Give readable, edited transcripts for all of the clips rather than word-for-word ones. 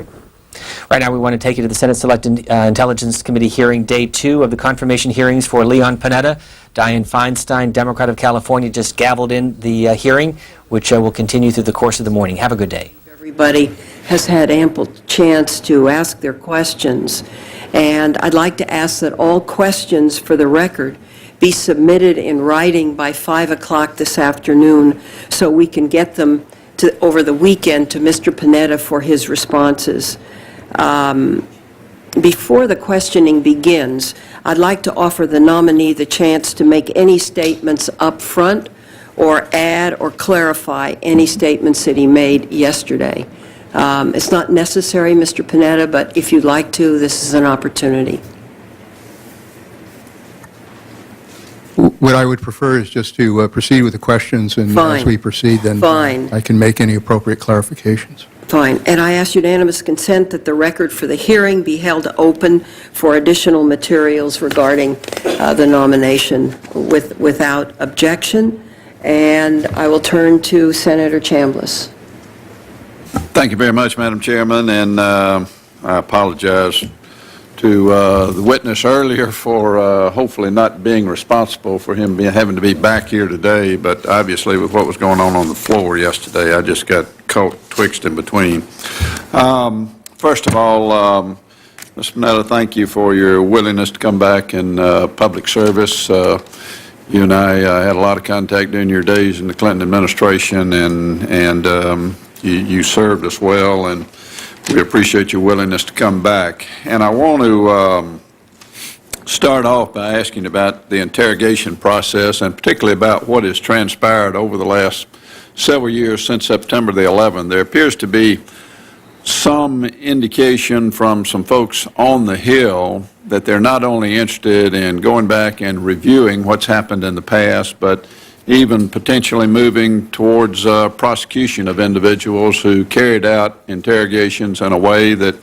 perjury. Right now, we want to take you to the Senate Select Intelligence Committee hearing, day 2 of the confirmation hearings for Leon Panetta. Dianne Feinstein, Democrat of California, just gavelled in the hearing, which will continue through the course of the morning. Have a good day. Everybody has had ample chance to ask their questions, and I'd like to ask that all questions, for the record, be submitted in writing by 5 o'clock this afternoon so we can get them over the weekend to Mr. Panetta for his responses. Before the questioning begins, I'd like to offer the nominee the chance to make any statements up front or add or clarify any statements that he made yesterday. It's not necessary, Mr. Panetta, but if you'd like to, this is an opportunity. What I would prefer is just to proceed with the questions, and Fine. as we proceed, then Fine. I can make any appropriate clarifications. Fine. And I ask unanimous consent that the record for the hearing be held open for additional materials regarding the nomination without objection. And I will turn to Senator Chambliss. Thank you very much, Madam Chairman, and I apologize to the witness earlier for hopefully not being responsible for him having to be back here today, but obviously with what was going on the floor yesterday, I just got caught twixt in between. First of all, Ms. Panetta, thank you for your willingness to come back in public service. You and I had a lot of contact during your days in the Clinton administration, and you served us well, and we appreciate your willingness to come back. And I want to start off by asking about the interrogation process, and particularly about what has transpired over the last several years since September the 11th. There appears to be some indication from some folks on the Hill that they're not only interested in going back and reviewing what's happened in the past, but even potentially moving towards prosecution of individuals who carried out interrogations in a way that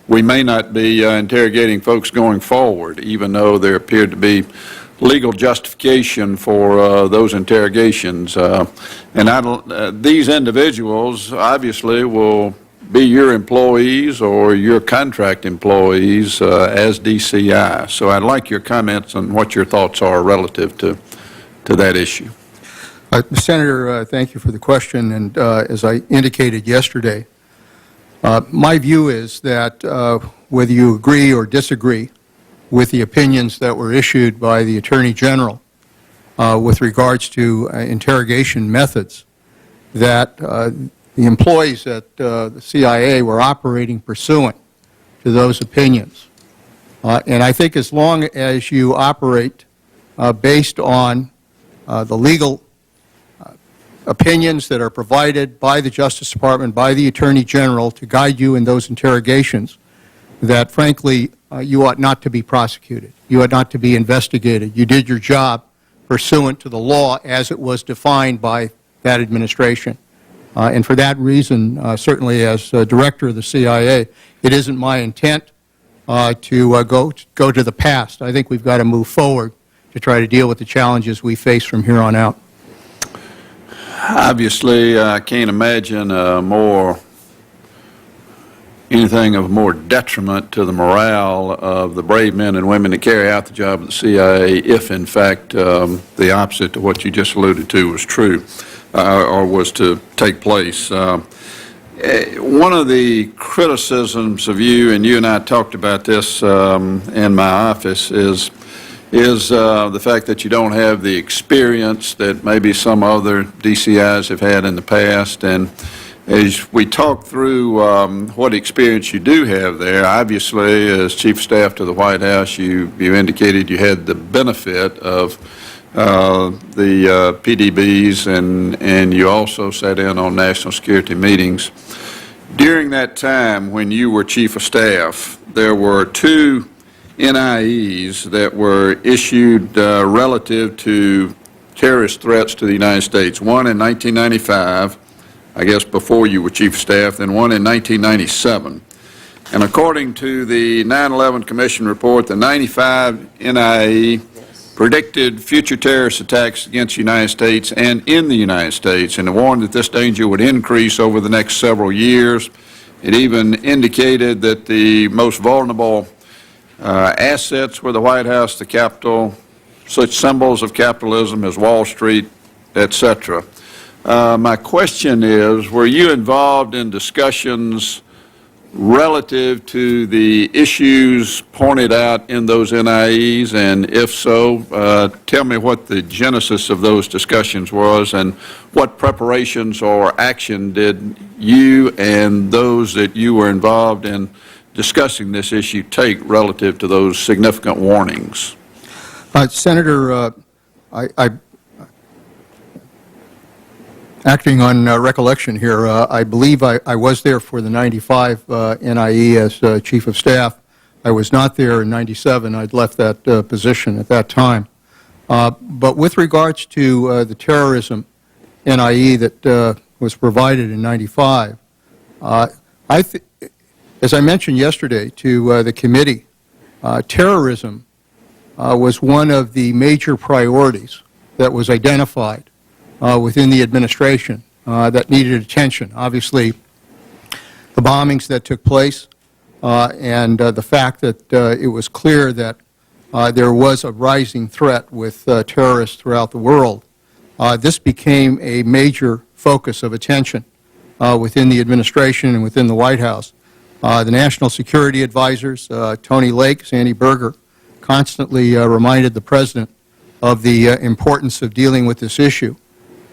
we may not be interrogating folks going forward, even though there appeared to be legal justification for those interrogations. And these individuals obviously will be your employees or your contract employees as DCI. So I'd like your comments on what your thoughts are relative to that issue. Senator, thank you for the question, and as I indicated yesterday, my view is that whether you agree or disagree with the opinions that were issued by the Attorney General with regards to interrogation methods, that the employees at the CIA were operating pursuant to those opinions. And I think as long as you operate based on the legal opinions that are provided by the Justice Department, by the Attorney General to guide you in those interrogations, that frankly you ought not to be prosecuted. You ought not to be investigated. You did your job pursuant to the law as it was defined by that administration. And for that reason, certainly as director of the CIA, it isn't my intent to go to the past. I think we've got to move forward to try to deal with the challenges we face from here on out. Obviously, I can't imagine anything of more detriment to the morale of the brave men and women that carry out the job of the CIA if, in fact, the opposite to what you just alluded to was true or was to take place. One of the criticisms of you, and you and I talked about this in my office, is the fact that you don't have the experience that maybe some other DCIs have had in the past. And as we talk through what experience you do have there, obviously as Chief of Staff to the White House, you indicated you had the benefit of the PDBs, and you also sat in on national security meetings. During that time when you were Chief of Staff, there were 2 NIEs that were issued relative to terrorist threats to the United States. One in 1995, I guess before you were Chief of Staff, then one in 1997. And according to the 9/11 Commission report, the 95 NIE predicted future terrorist attacks against the United States and in the United States, and it warned that this danger would increase over the next several years It even indicated that the most vulnerable assets were the White House, the Capitol, such symbols of capitalism as Wall Street, etc. My question is, were you involved in discussions relative to the issues pointed out in those NIEs, and if so, tell me what the genesis of those discussions was and what preparations or action did you and those that you were involved in discussing this issue take relative to those significant warnings? Senator, acting on recollection here, I believe I was there for the 95 NIE as Chief of Staff. I was not there in 97. I'd left that position at that time. But with regards to the terrorism NIE that was provided in 95, as I mentioned yesterday to the committee, terrorism was one of the major priorities that was identified within the administration that needed attention. Obviously, the bombings that took place and the fact that it was clear that there was a rising threat with terrorists throughout the world, this became a major focus of attention within the administration and within the White House. The National Security Advisors, Tony Lake, Sandy Berger, constantly reminded the President of the importance of dealing with this issue.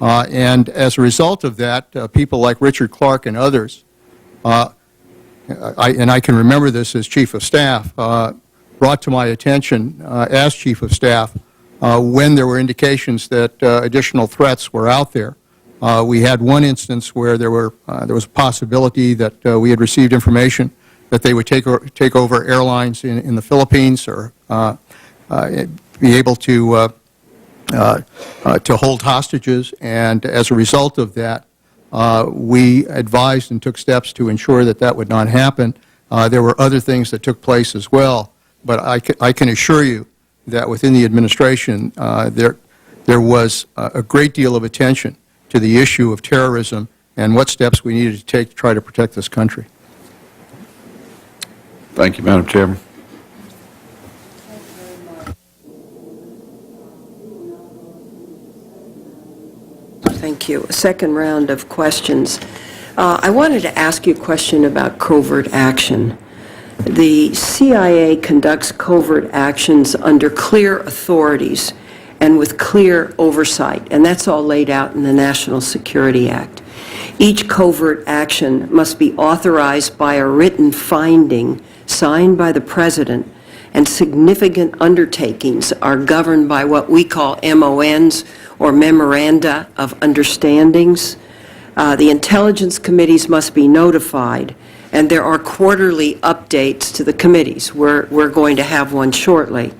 And as a result of that, people like Richard Clark and others, and I can remember this as Chief of Staff, brought to my attention as Chief of Staff when there were indications that additional threats were out there. We had one instance where there was a possibility that we had received information that they would take over airlines in the Philippines or be able to hold hostages, and as a result of that, we advised and took steps to ensure that that would not happen. There were other things that took place as well, but I can assure you that within the administration there was a great deal of attention to the issue of terrorism and what steps we needed to take to try to protect this country. Thank you, Madam Chairman. Thank you. A second round of questions. I wanted to ask you a question about covert action. The CIA conducts covert actions under clear authorities and with clear oversight, and that's all laid out in the National Security Act. Each covert action must be authorized by a written finding signed by the President, and significant undertakings are governed by what we call MONs, or Memoranda of Understandings. The intelligence committees must be notified, and there are quarterly updates to the committees. We're going to have one shortly.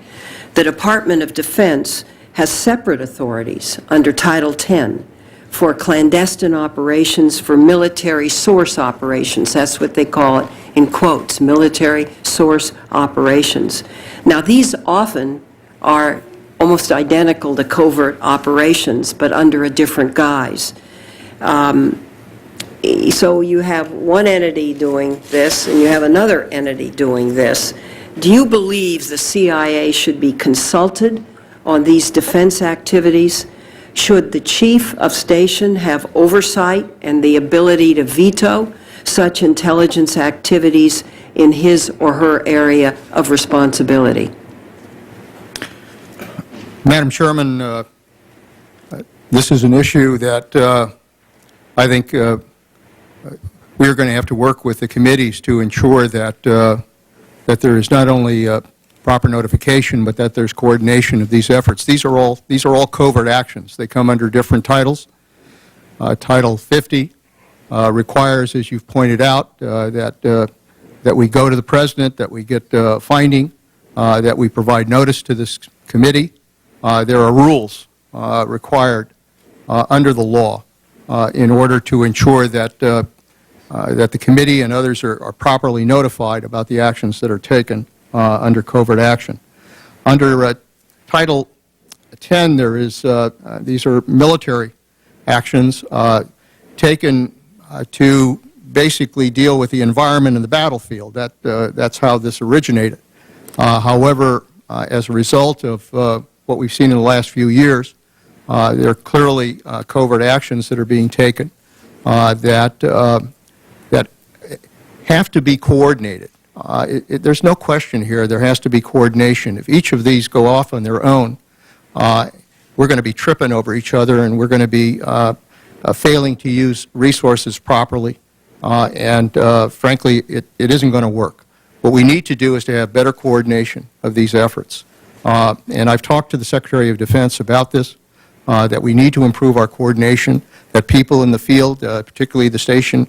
The Department of Defense has separate authorities under Title 10 for clandestine operations, for military source operations. That's what they call it, in quotes, military source operations. Now, these often are almost identical to covert operations, but under a different guise. So you have one entity doing this, and you have another entity doing this. Do you believe the CIA should be consulted on these defense activities? Should the chief of station have oversight and the ability to veto such intelligence activities in his or her area of responsibility? Madam Chairman, this is an issue that I think we're going to have to work with the committees to ensure that that there is not only proper notification, but that there's coordination of these efforts. These are all covert actions. They come under different titles. Title 50 requires, as you've pointed out, that we go to the President, that we get finding, that we provide notice to this committee. There are rules required under the law in order to ensure that that the committee and others are properly notified about the actions that are taken under covert action. Under Title 10, there is these are military actions taken to basically deal with the environment and the battlefield. That's how this originated. However, as a result of what we've seen in the last few years, there are clearly covert actions that are being taken that have to be coordinated. There's no question here. There has to be coordination. If each of these go off on their own, we're going to be tripping over each other, and we're going to be failing to use resources properly, and frankly, it isn't going to work. What we need to do is to have better coordination of these efforts. And I've talked to the Secretary of Defense about this, that we need to improve our coordination, that people in the field, particularly the station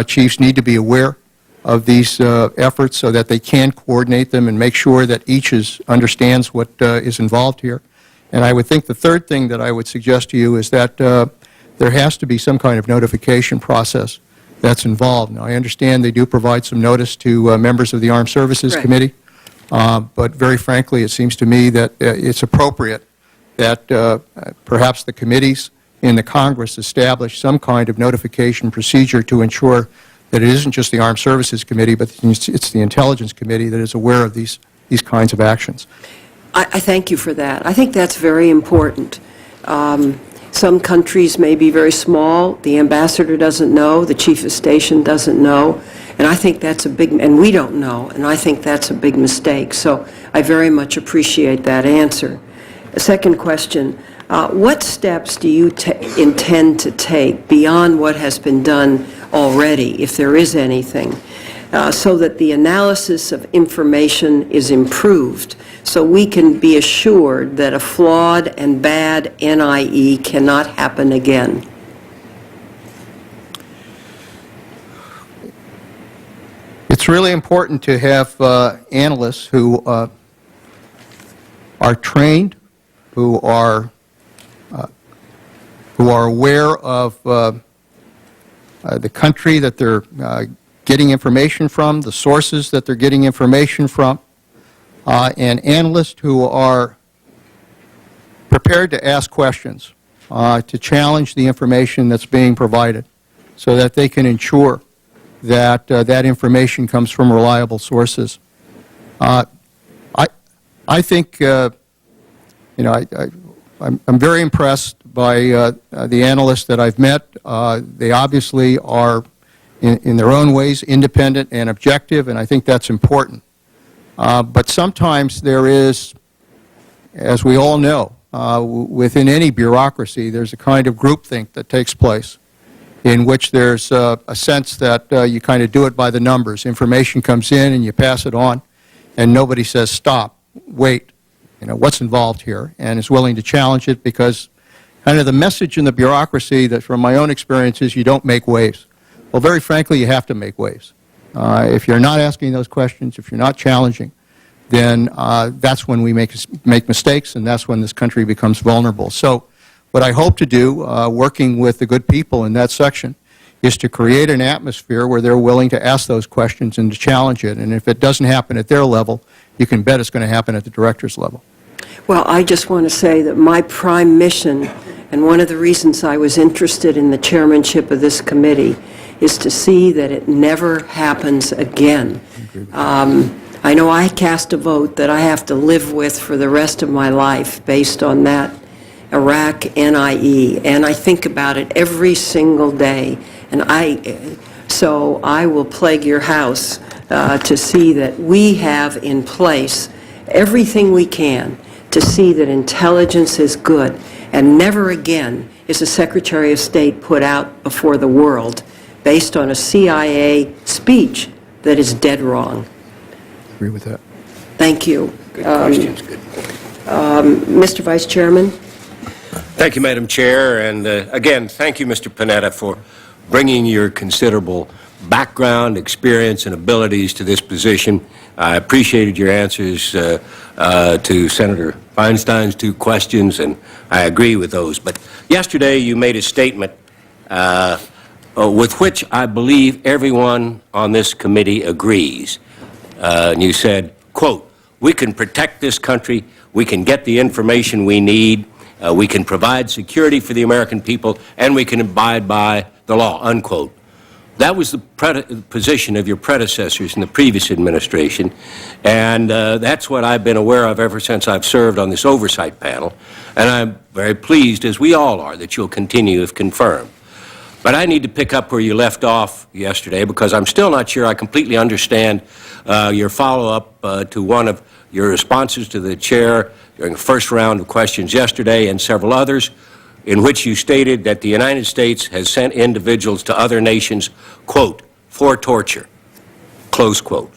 chiefs, need to be aware of these efforts so that they can coordinate them and make sure that each understands what is involved here. And I would think the third thing that I would suggest to you is that there has to be some kind of notification process that's involved. Now, I understand they do provide some notice to members of the Armed Services Right. Committee, but very frankly, it seems to me that it's appropriate that perhaps the committees in the Congress establish some kind of notification procedure to ensure that it isn't just the Armed Services Committee, but it's the Intelligence Committee that is aware of these kinds of actions. I thank you for that. I think that's very important. Some countries may be very small. The ambassador doesn't know. The chief of station doesn't know. And I think that's and we don't know. And I think that's a big mistake. So I very much appreciate that answer. A second question, what steps do you intend to take beyond what has been done already, if there is anything, so that the analysis of information is improved, so we can be assured that a flawed and bad NIE cannot happen again? It's really important to have analysts who are trained, who are aware of the country that they're getting information from, the sources that they're getting information from, and analysts who are prepared to ask questions, to challenge the information that's being provided, so that they can ensure that that information comes from reliable sources. I think, I'm very impressed by the analysts that I've met. They obviously are, in their own ways, independent and objective, and I think that's important. But sometimes there is, as we all know, within any bureaucracy, there's a kind of groupthink that takes place in which there's a sense that you kind of do it by the numbers. Information comes in and you pass it on, and nobody says, stop, wait, what's involved here, and is willing to challenge it, because kind of the message in the bureaucracy that, from my own experience, is you don't make waves. Well, very frankly, you have to make waves. If you're not asking those questions, if you're not challenging, then that's when we make mistakes, and that's when this country becomes vulnerable. So what I hope to do, working with the good people in that section, is to create an atmosphere where they're willing to ask those questions and to challenge it. And if it doesn't happen at their level, you can bet it's going to happen at the director's level. Well, I just want to say that my prime mission, and one of the reasons I was interested in the chairmanship of this committee, is to see that it never happens again. I know I cast a vote that I have to live with for the rest of my life based on that Iraq NIE, and I think about it every single day. And so I will plague your house to see that we have in place everything we can to see that intelligence is good, and never again is a Secretary of State put out before the world based on a CIA speech that is dead wrong. Agree with that. Thank you. Good questions. Good. Mr. Vice Chairman? Thank you, Madam Chair, and again, thank you, Mr. Panetta, for bringing your considerable background, experience, and abilities to this position. I appreciated your answers to Senator Feinstein's 2 questions, and I agree with those. But yesterday you made a statement with which I believe everyone on this committee agrees. And you said, quote, "We can protect this country, we can get the information we need, we can provide security for the American people, and we can abide by the law," unquote. That was the position of your predecessors in the previous administration, and that's what I've been aware of ever since I've served on this oversight panel, and I'm very pleased, as we all are, that you'll continue if confirmed. But I need to pick up where you left off yesterday, because I'm still not sure I completely understand your follow-up to one of your responses to the chair during the first round of questions yesterday and several others, in which you stated that the United States has sent individuals to other nations, quote, for torture, close quote.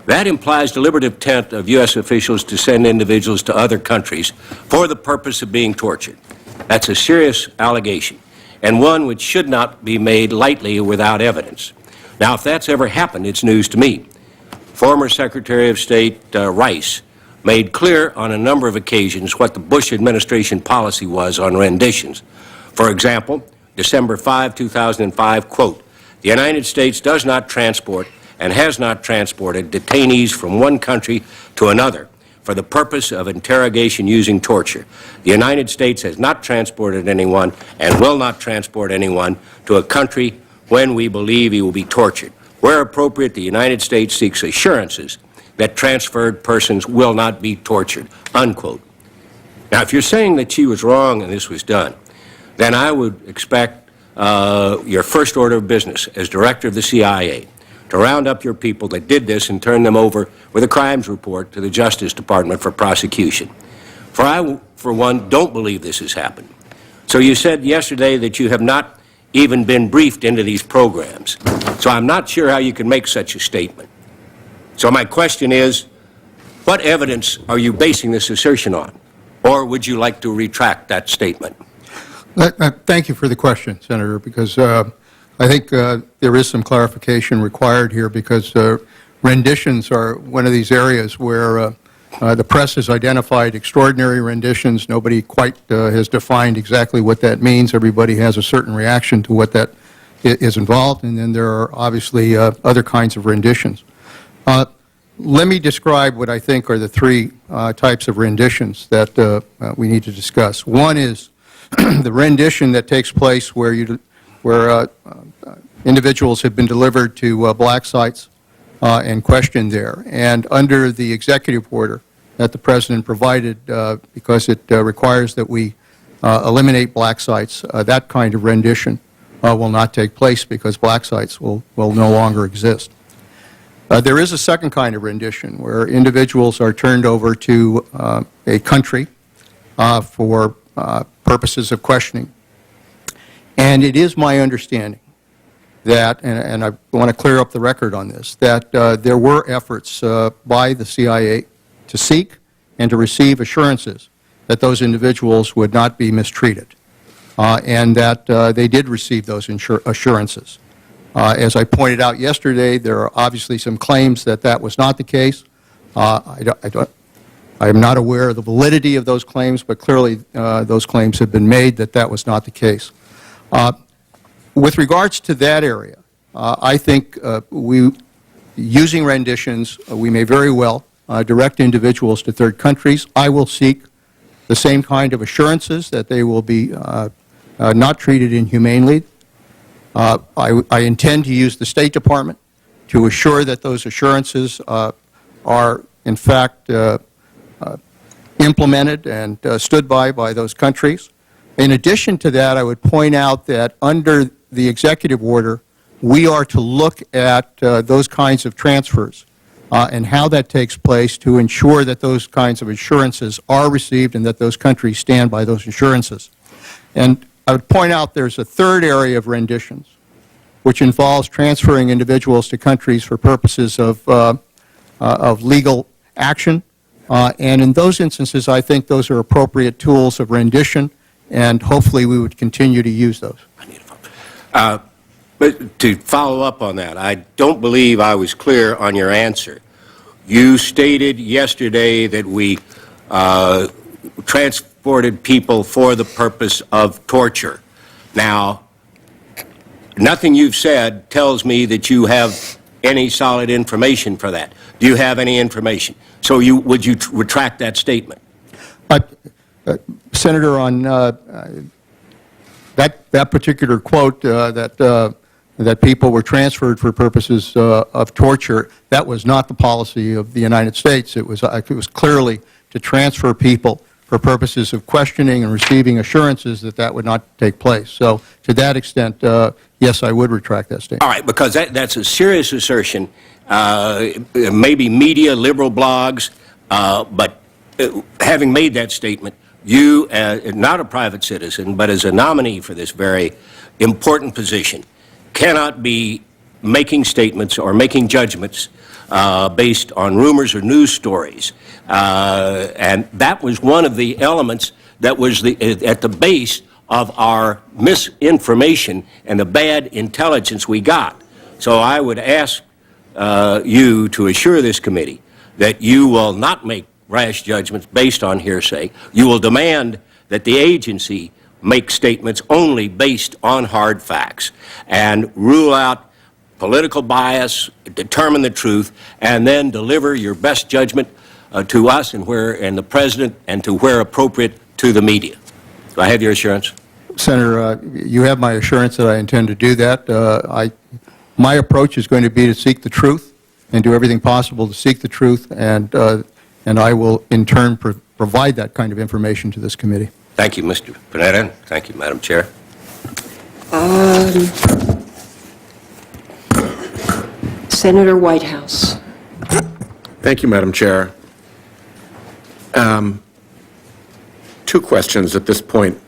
That implies deliberate intent of U.S. officials to send individuals to other countries for the purpose of being tortured. That's a serious allegation, and one which should not be made lightly or without evidence. Now, if that's ever happened, it's news to me. Former Secretary of State Rice made clear on a number of occasions what the Bush administration policy was on renditions. For example, December 5, 2005, quote, "The United States does not transport and has not transported detainees from one country to another for the purpose of interrogation using torture. The United States has not transported anyone and will not transport anyone to a country when we believe he will be tortured. Where appropriate, the United States seeks assurances that transferred persons will not be tortured," unquote. Now, if you're saying that she was wrong and this was done, then I would expect your first order of business as director of the CIA to round up your people that did this and turn them over with a crimes report to the Justice Department for prosecution. For I, for one, don't believe this has happened. So you said yesterday that you have not even been briefed into these programs. So I'm not sure how you can make such a statement. So my question is, what evidence are you basing this assertion on? Or would you like to retract that statement? Thank you for the question, Senator, because I think there is some clarification required here, because renditions are one of these areas where the press has identified extraordinary renditions. Nobody quite has defined exactly what that means. Everybody has a certain reaction to what that is involved, and then there are obviously other kinds of renditions. Let me describe what I think are the three types of renditions that we need to discuss. One is the rendition that takes place where individuals have been delivered to black sites and questioned there. And under the executive order that the President provided, because it requires that we eliminate black sites, that kind of rendition will not take place, because black sites will no longer exist. There is a second kind of rendition where individuals are turned over to a country for purposes of questioning. And it is my understanding that, and I want to clear up the record on this, that there were efforts by the CIA to seek and to receive assurances that those individuals would not be mistreated, and that they did receive those assurances. As I pointed out yesterday, there are obviously some claims that that was not the case. I am not aware of the validity of those claims, but clearly those claims have been made that that was not the case. With regards to that area, I think using renditions, we may very well direct individuals to third countries. I will seek the same kind of assurances that they will be not treated inhumanely. I intend to use the State Department to assure that those assurances are, in fact, implemented and stood by those countries. In addition to that, I would point out that under the executive order, we are to look at those kinds of transfers and how that takes place to ensure that those kinds of assurances are received and that those countries stand by those assurances. And I would point out there's a third area of renditions, which involves transferring individuals to countries for purposes of legal action. And in those instances, I think those are appropriate tools of rendition, and hopefully we would continue to use those. But to follow up on that, I don't believe I was clear on your answer. You stated yesterday that we transported people for the purpose of torture. Now, nothing you've said tells me that you have any solid information for that. Do you have any information? So would you retract that statement? Senator, on that particular quote that that people were transferred for purposes of torture. That was not the policy of the United States. It was clearly to transfer people for purposes of questioning and receiving assurances that that would not take place. So to that extent, yes, I would retract that statement. All right, because that's a serious assertion. Maybe media, liberal blogs, but having made that statement, you, not a private citizen, but as a nominee for this very important position, cannot be making statements or making judgments based on rumors or news stories. And that was one of the elements that was at the base of our misinformation and the bad intelligence we got. So I would ask you to assure this committee that you will not make rash judgments based on hearsay. You will demand that the agency make statements only based on hard facts and rule out political bias, determine the truth, and then deliver your best judgment to us and the President, and to where appropriate to the media. Do I have your assurance? Senator, you have my assurance that I intend to do that. My approach is going to be to seek the truth and do everything possible to seek the truth, and I will in turn provide that kind of information to this committee. Thank you, Mr. Panetta. Thank you, Madam Chair. Senator Whitehouse. Thank you, Madam Chair. Two questions at this point,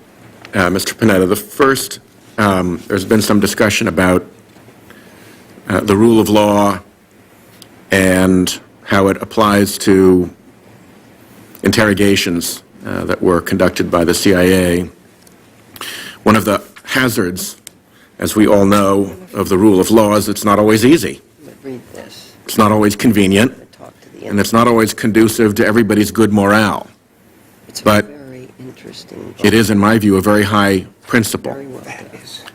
Mr. Panetta. The first, there's been some discussion about the rule of law and how it applies to interrogations that were conducted by the CIA. One of the hazards, as we all know, of the rule of law is it's not always easy. Read this. It's not always convenient, and it's not always conducive to everybody's good morale. It's But very interesting. it is, in my view, a very high principle. Very well done.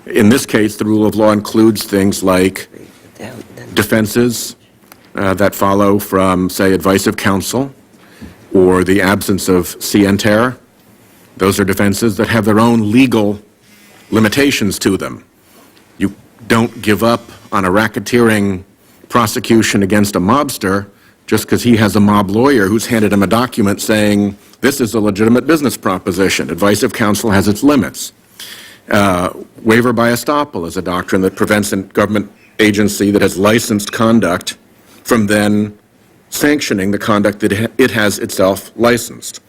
In this case, the rule of law includes things like Then defenses that follow from, say, advice of counsel or the absence of scienter. Those are defenses that have their own legal limitations to them. You don't give up on a racketeering prosecution against a mobster just because he has a mob lawyer who's handed him a document saying, this is a legitimate business proposition. Advice of counsel has its limits. Waiver by estoppel is a doctrine that prevents a government agency that has licensed conduct from then sanctioning the conduct that it has itself licensed.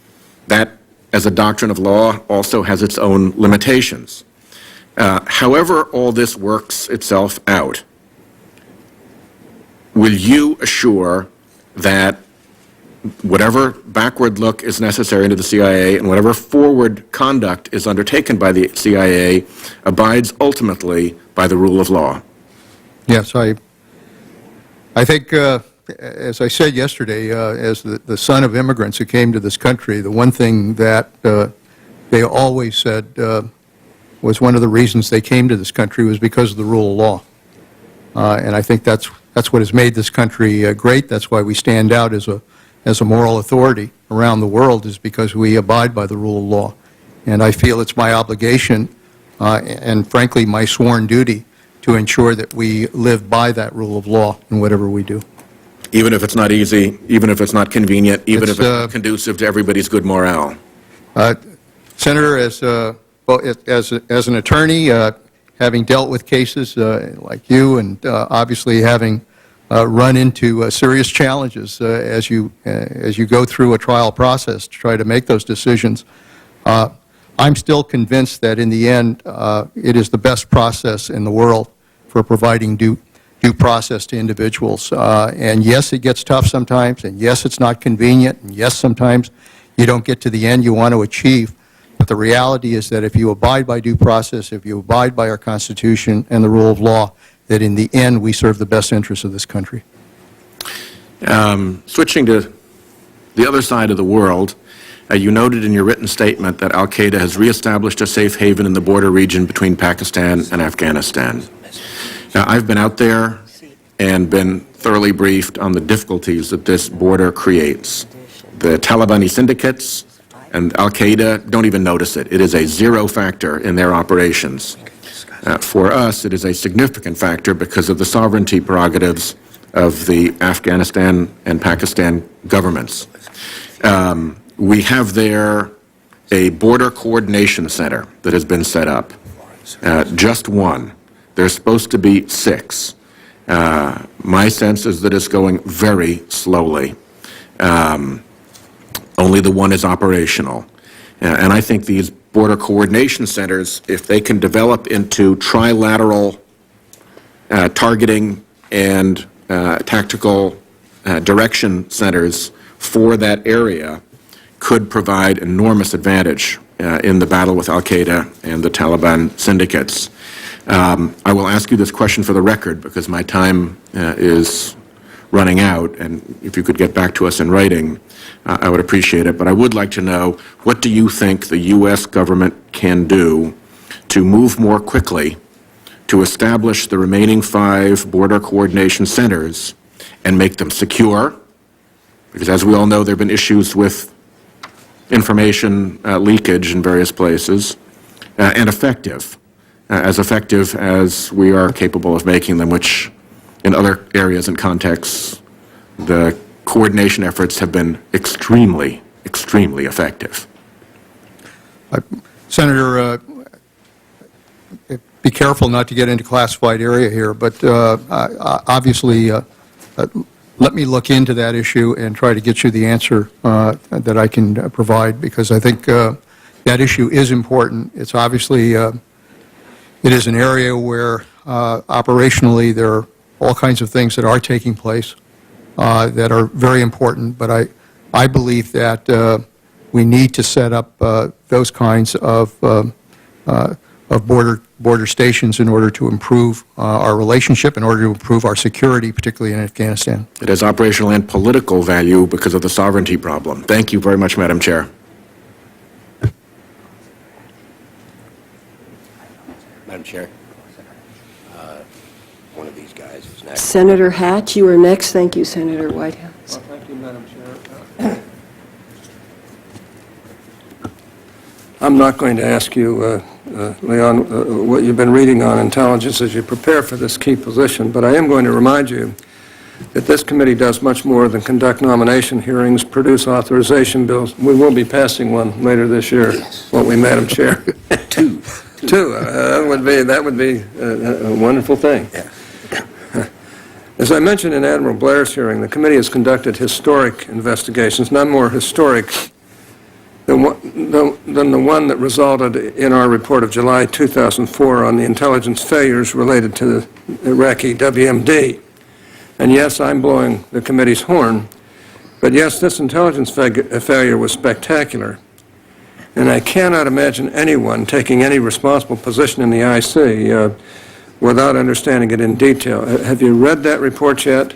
That, as a doctrine of law, also has its own limitations. However all this works itself out, will you assure that whatever backward look is necessary into the CIA and whatever forward conduct is undertaken by the CIA abides ultimately by the rule of law? Yes, I think, as I said yesterday, as the son of immigrants who came to this country, the one thing that they always said was one of the reasons they came to this country was because of the rule of law. And I think that's what has made this country great. That's why we stand out as a moral authority around the world, is because we abide by the rule of law. And I feel it's my obligation and, frankly, my sworn duty to ensure that we live by that rule of law in whatever we do. Even if it's not easy, even if it's not convenient, even if it's not conducive to everybody's good morale? Senator, as an attorney, having dealt with cases like you and obviously having run into serious challenges as you go through a trial process to try to make those decisions, I'm still convinced that in the end it is the best process in the world for providing due process to individuals. And yes, it gets tough sometimes, and yes, it's not convenient, and yes, sometimes you don't get to the end you want to achieve. But the reality is that if you abide by due process, if you abide by our Constitution and the rule of law, that in the end we serve the best interests of this country. Switching to the other side of the world, you noted in your written statement that al-Qaeda has reestablished a safe haven in the border region between Pakistan and Afghanistan. Now, I've been out there and been thoroughly briefed on the difficulties that this border creates. The Taliban syndicates and al-Qaeda don't even notice it. It is a zero factor in their operations. For us, it is a significant factor because of the sovereignty prerogatives of the Afghanistan and Pakistan governments. We have there a border coordination center that has been set up. Just one. There's supposed to be 6. My sense is that it's going very slowly. Only the one is operational. And I think these border coordination centers, if they can develop into trilateral targeting and tactical direction centers for that area, could provide enormous advantage in the battle with al-Qaeda and the Taliban syndicates. I will ask you this question for the record because my time is running out, and if you could get back to us in writing, I would appreciate it. But I would like to know, what do you think the U.S. government can do to move more quickly to establish the remaining 5 border coordination centers and make them secure? Because as we all know, there have been issues with information leakage in various places, and effective as we are capable of making them, which in other areas and contexts, the coordination efforts have been extremely, extremely effective. Senator, be careful not to get into classified area here, but obviously, let me look into that issue and try to get you the answer that I can provide, because I think that issue is important. It's obviously, it is an area where operationally there are all kinds of things that are taking place that are very important, but I believe that we need to set up those kinds of border stations in order to improve our relationship, in order to improve our security, particularly in Afghanistan. It has operational and political value because of the sovereignty problem. Thank you very much, Madam Chair. Madam Chair, one of these guys is next. Senator Hatch, you are next. Thank you, Senator Whitehouse. Well, thank you, Madam Chair. I'm not going to ask you, Leon, what you've been reading on intelligence as you prepare for this key position, but I am going to remind you that this committee does much more than conduct nomination hearings, produce authorization bills. We will be passing one later this year, won't we, Madam Chair? Two. That would be a wonderful thing. Yeah. As I mentioned in Admiral Blair's hearing, the committee has conducted historic investigations, none more historic than the one that resulted in our report of July 2004 on the intelligence failures related to the Iraqi WMD. And yes, I'm blowing the committee's horn, but yes, this intelligence failure was spectacular. And I cannot imagine anyone taking any responsible position in the IC without understanding it in detail. Have you read that report yet?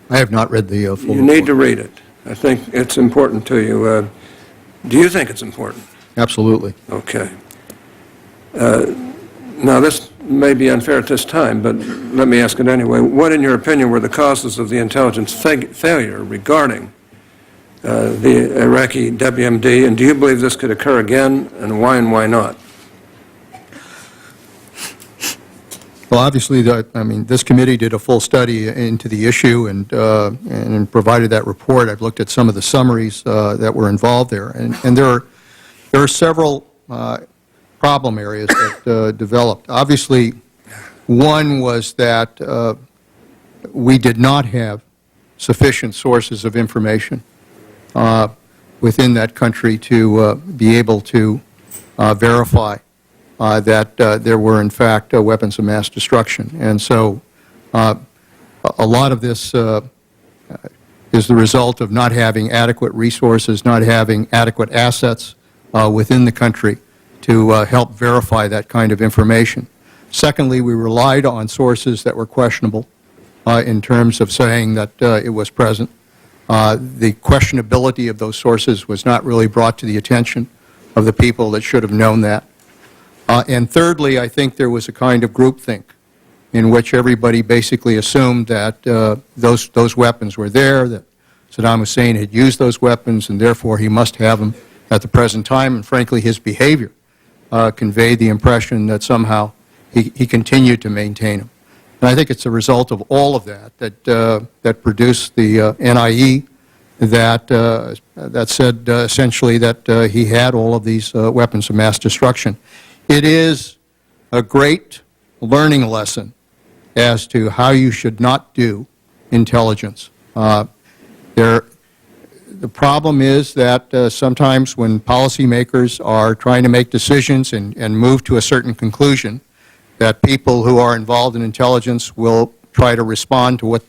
I have not read the full report. You need to read it. I think it's important to you. Do you think it's important? Absolutely. Okay. Now, this may be unfair at this time, but let me ask it anyway. What, in your opinion, were the causes of the intelligence failure regarding the Iraqi WMD, and do you believe this could occur again, and why not? Well, obviously, this committee did a full study into the issue and provided that report. I've looked at some of the summaries that were involved there, and there are several problem areas that developed. Obviously, one was that we did not have sufficient sources of information within that country to be able to verify that there were, in fact, weapons of mass destruction. And so a lot of this is the result of not having adequate resources, not having adequate assets within the country to help verify that kind of information. Secondly, we relied on sources that were questionable in terms of saying that it was present. The questionability of those sources was not really brought to the attention of the people that should have known that. And thirdly, I think there was a kind of groupthink in which everybody basically assumed that those weapons were there, that Saddam Hussein had used those weapons, and therefore he must have them at the present time. And frankly, his behavior conveyed the impression that somehow he continued to maintain them. And I think it's a result of all of that produced the NIE that said essentially that he had all of these weapons of mass destruction. It is a great learning lesson as to how you should not do intelligence. The problem is that sometimes when policymakers are trying to make decisions and move to a certain conclusion, that people who are involved in intelligence will try to respond to what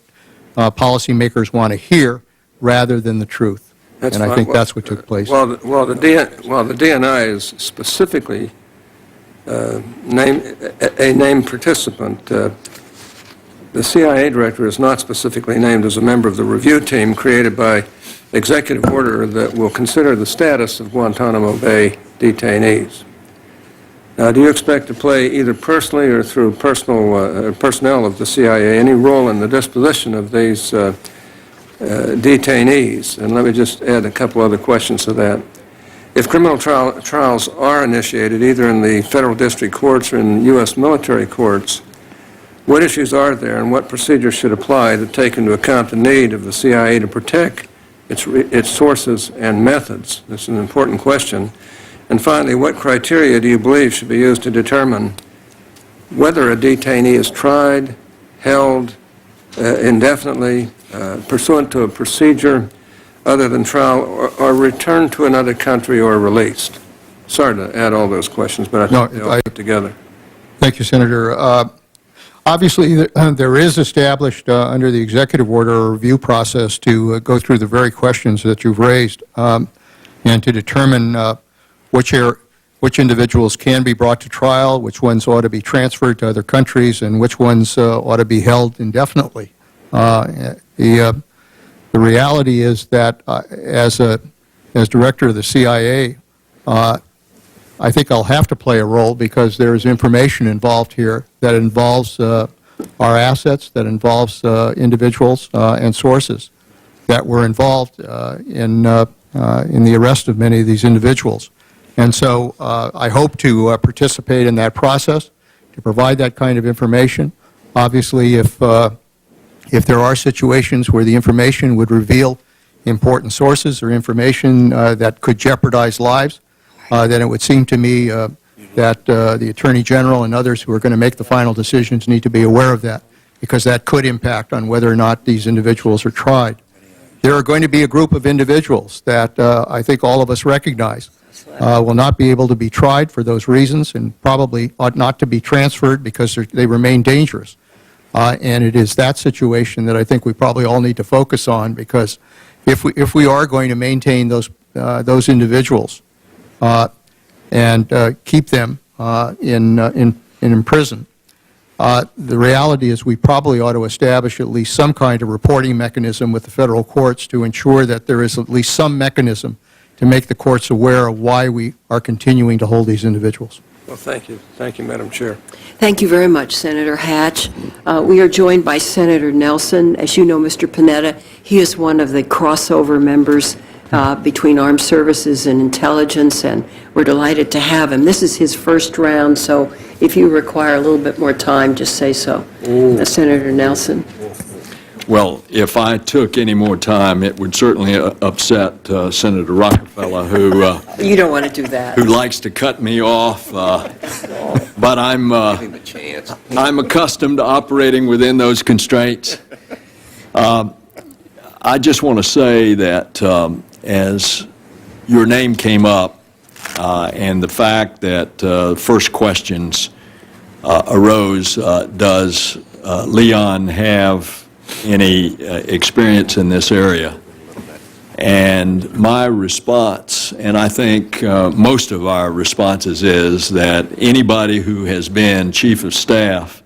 policymakers want to hear rather than the truth. That's and I fine. think that's what took place. Well, the DNI is specifically a named participant. The CIA director is not specifically named as a member of the review team created by executive order that will consider the status of Guantanamo Bay detainees. Now, do you expect to play either personally or through personnel of the CIA any role in the disposition of these detainees? And let me just add a couple other questions to that. If criminal trials are initiated either in the federal district courts or in U.S. military courts, what issues are there and what procedures should apply to take into account the need of the CIA to protect its sources and methods? This is an important question. And finally, what criteria do you believe should be used to determine whether a detainee is tried, held indefinitely, pursuant to a procedure other than trial, or returned to another country or released? Sorry to add all those questions, but I think they all fit together. Thank you, Senator. Obviously, there is established under the executive order a review process to go through the very questions that you've raised and to determine which individuals can be brought to trial, which ones ought to be transferred to other countries, and which ones ought to be held indefinitely. The reality is that as director of the CIA, I think I'll have to play a role because there is information involved here that involves our assets, that involves individuals and sources that were involved in the arrest of many of these individuals. And so I hope to participate in that process, to provide that kind of information. Obviously, if there are situations where the information would reveal important sources or information that could jeopardize lives, then it would seem to me that the Attorney General and others who are going to make the final decisions need to be aware of that, because that could impact on whether or not these individuals are tried. There are going to be a group of individuals that I think all of us recognize will not be able to be tried for those reasons and probably ought not to be transferred because they remain dangerous. And it is that situation that I think we probably all need to focus on, because if we are going to maintain those individuals and keep them in prison, the reality is we probably ought to establish at least some kind of reporting mechanism with the federal courts to ensure that there is at least some mechanism to make the courts aware of why we are continuing to hold these individuals. Well, thank you. Thank you, Madam Chair. Thank you very much, Senator Hatch. We are joined by Senator Nelson. As you know, Mr. Panetta, he is one of the crossover members between armed services and intelligence, and we're delighted to have him. This is his first round, so if you require a little bit more time, just say so. Senator Nelson. Well, if I took any more time, it would certainly upset Senator Rockefeller, who You don't want to do that. who likes to cut me off. But I'm accustomed to operating within those constraints. I just want to say that as your name came up and the fact that first questions arose, does Leon have any experience in this area? And my response, and I think most of our responses, is that anybody who has been chief of staff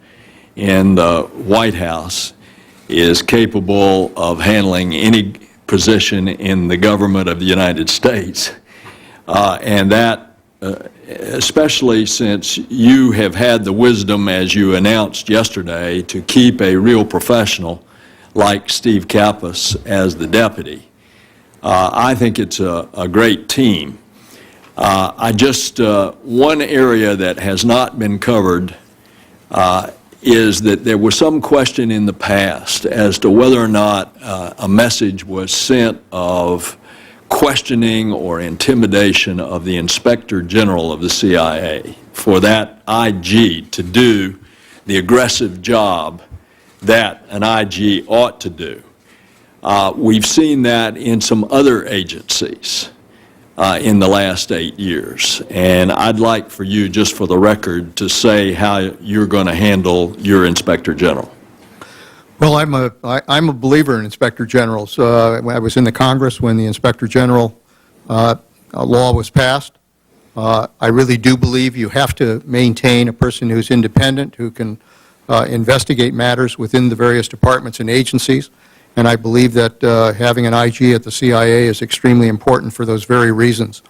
in the White House is capable of handling any position in the government of the United States. And that, especially since you have had the wisdom, as you announced yesterday, to keep a real professional like Steve Kappas as the deputy. I think it's a great team. One area that has not been covered is that there was some question in the past as to whether or not a message was sent of questioning or intimidation of the Inspector General of the CIA for that IG to do the aggressive job that an IG ought to do. We've seen that in some other agencies in the last 8 years. And I'd like for you, just for the record, to say how you're going to handle your Inspector General. Well, I'm a believer in Inspector Generals. I was in the Congress when the Inspector General law was passed. I really do believe you have to maintain a person who's independent, who can investigate matters within the various departments and agencies. And I believe that having an IG at the CIA is extremely important for those very reasons.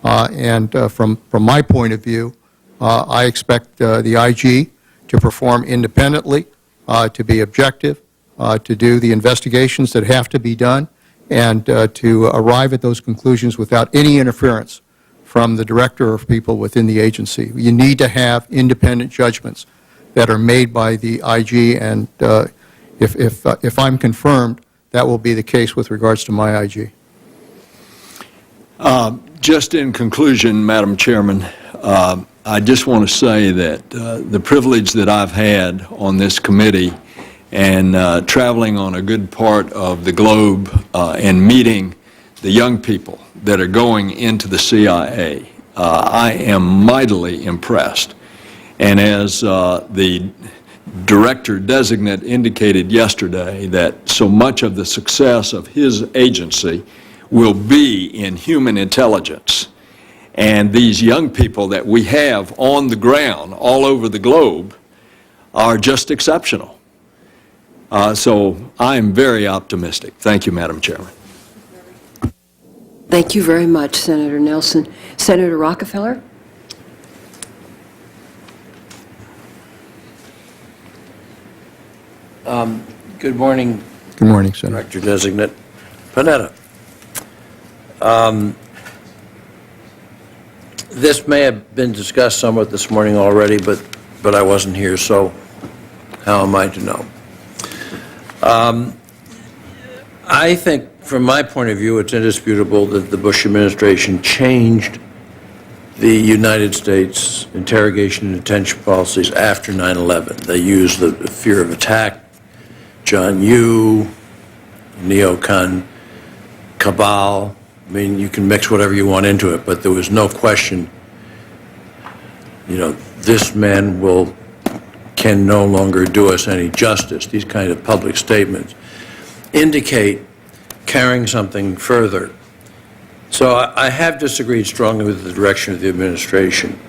From my point of view, I expect the IG to perform independently, to be objective, to do the investigations that have to be done, and to arrive at those conclusions without any interference from the director or people within the agency. You need to have independent judgments that are made by the IG, and if I'm confirmed, that will be the case with regards to my IG. Just in conclusion, Madam Chairman, I just want to say that the privilege that I've had on this committee and traveling on a good part of the globe and meeting the young people that are going into the CIA, I am mightily impressed. And as the Director-designate indicated yesterday, that so much of the success of his agency will be in human intelligence. And these young people that we have on the ground all over the globe are just exceptional. So I am very optimistic. Thank you, Madam Chairman. Thank you very much, Senator Nelson. Senator Rockefeller? Good morning, Good morning, Senator. Director-designate Panetta. This may have been discussed somewhat this morning already, but I wasn't here, so how am I to know? I think, from my point of view, it's indisputable that the Bush administration changed the United States interrogation and detention policies after 9/11. They used the fear of attack, John Yoo, neocon cabal. I mean, you can mix whatever you want into it, but there was no question, this man can no longer do us any justice. These kind of public statements indicate carrying something further. So I have disagreed strongly with the direction of the administration.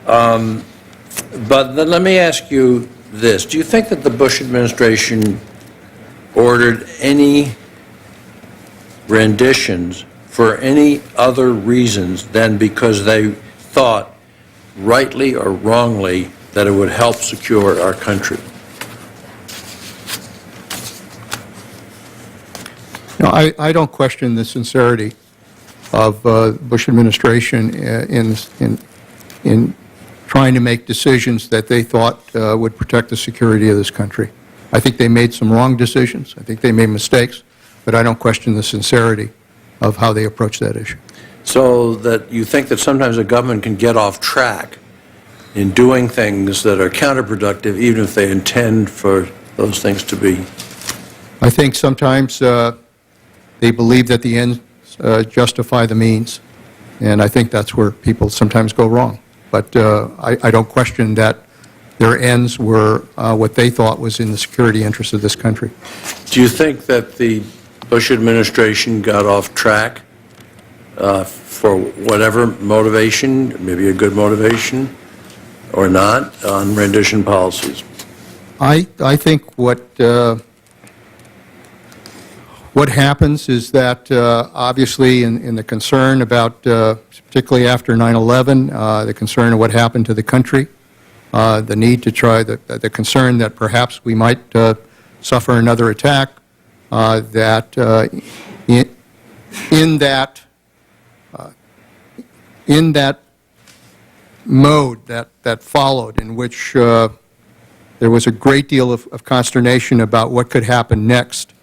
But then let me ask you this. Do you think that the Bush administration ordered any renditions for any other reasons than because they thought, rightly or wrongly, that it would help secure our country? No, I don't question the sincerity of the Bush administration in trying to make decisions that they thought would protect the security of this country. I think they made some wrong decisions. I think they made mistakes, but I don't question the sincerity of how they approached that issue. So that you think that sometimes a government can get off track in doing things that are counterproductive, even if they intend for those things to be? I think sometimes they believe that the ends justify the means, and I think that's where people sometimes go wrong. But I don't question that their ends were what they thought was in the security interests of this country. Do you think that the Bush administration got off track for whatever motivation, maybe a good motivation or not, on rendition policies? I think what happens is that obviously in the concern about, particularly after 9/11, the concern of what happened to the country, the need to try, the concern that perhaps we might suffer another attack, that in that mode that followed, in which there was a great deal of consternation about what could happen next,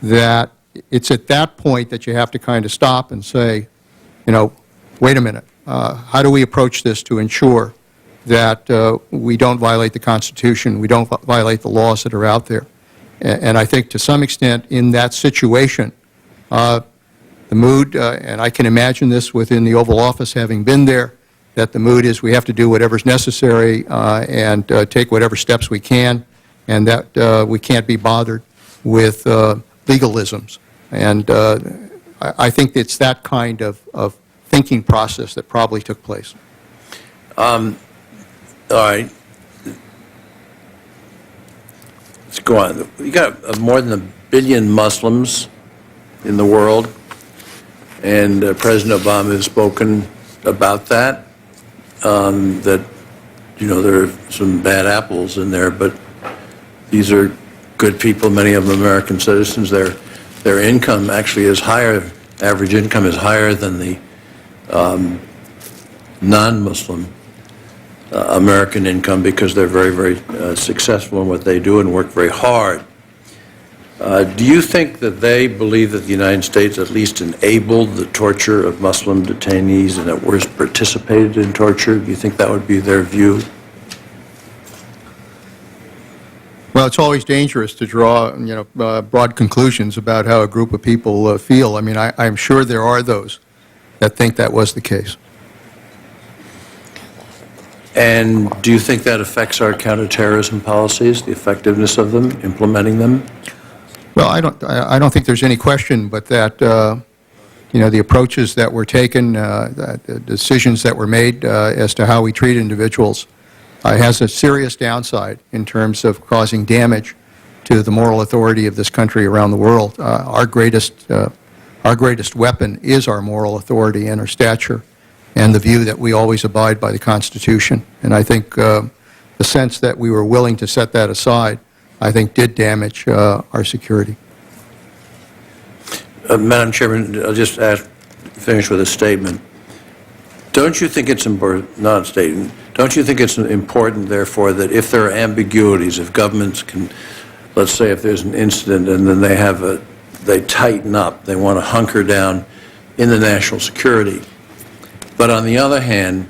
that it's at that point that you have to kind of stop and say, wait a minute, how do we approach this to ensure that we don't violate the Constitution, we don't violate the laws that are out there? And I think to some extent in that situation, the mood, and I can imagine this within the Oval Office having been there, that the mood is we have to do whatever's necessary and take whatever steps we can, and that we can't be bothered with legalisms. And I think it's that kind of thinking process that probably took place. All right. Let's go on. You got more than 1 billion Muslims in the world, and President Obama has spoken about that. That, there are some bad apples in there, but these are good people, many of them American citizens. Their income actually is higher, average income is higher than the non-Muslim American income, because they're very, very successful in what they do and work very hard. Do you think that they believe that the United States at least enabled the torture of Muslim detainees and at worst participated in torture? Do you think that would be their view? Well, it's always dangerous to draw, broad conclusions about how a group of people feel. I mean, I'm sure there are those that think that was the case. And do you think that affects our counterterrorism policies, the effectiveness of them, implementing them? Well, I don't think there's any question but that, the approaches that were taken, the decisions that were made as to how we treat individuals has a serious downside in terms of causing damage to the moral authority of this country around the world. Our greatest weapon is our moral authority and our stature and the view that we always abide by the Constitution. And I think the sense that we were willing to set that aside, I think, did damage our security. Madam Chairman, I'll just finish with a statement. Don't you think it's important, not a statement, don't you think it's important, therefore, that if there are ambiguities, if governments can, let's say if there's an incident and then they tighten up, they want to hunker down in the national security, but on the other hand,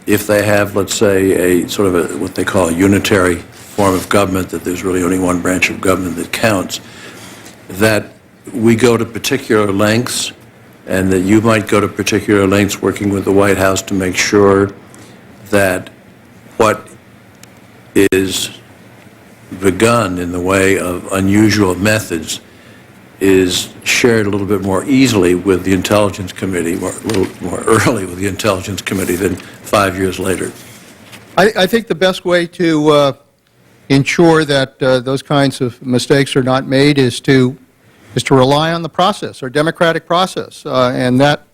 if they have, let's say, a sort of what they call a unitary form of government, that there's really only one branch of government that counts, that we go to particular lengths, and that you might go to particular lengths working with the White House to make sure that what is begun in the way of unusual methods is shared a little bit more easily with the Intelligence Committee, a little more early with the Intelligence Committee than 5 years later? I think the best way to ensure that those kinds of mistakes are not made is to rely on the process, our democratic process, and that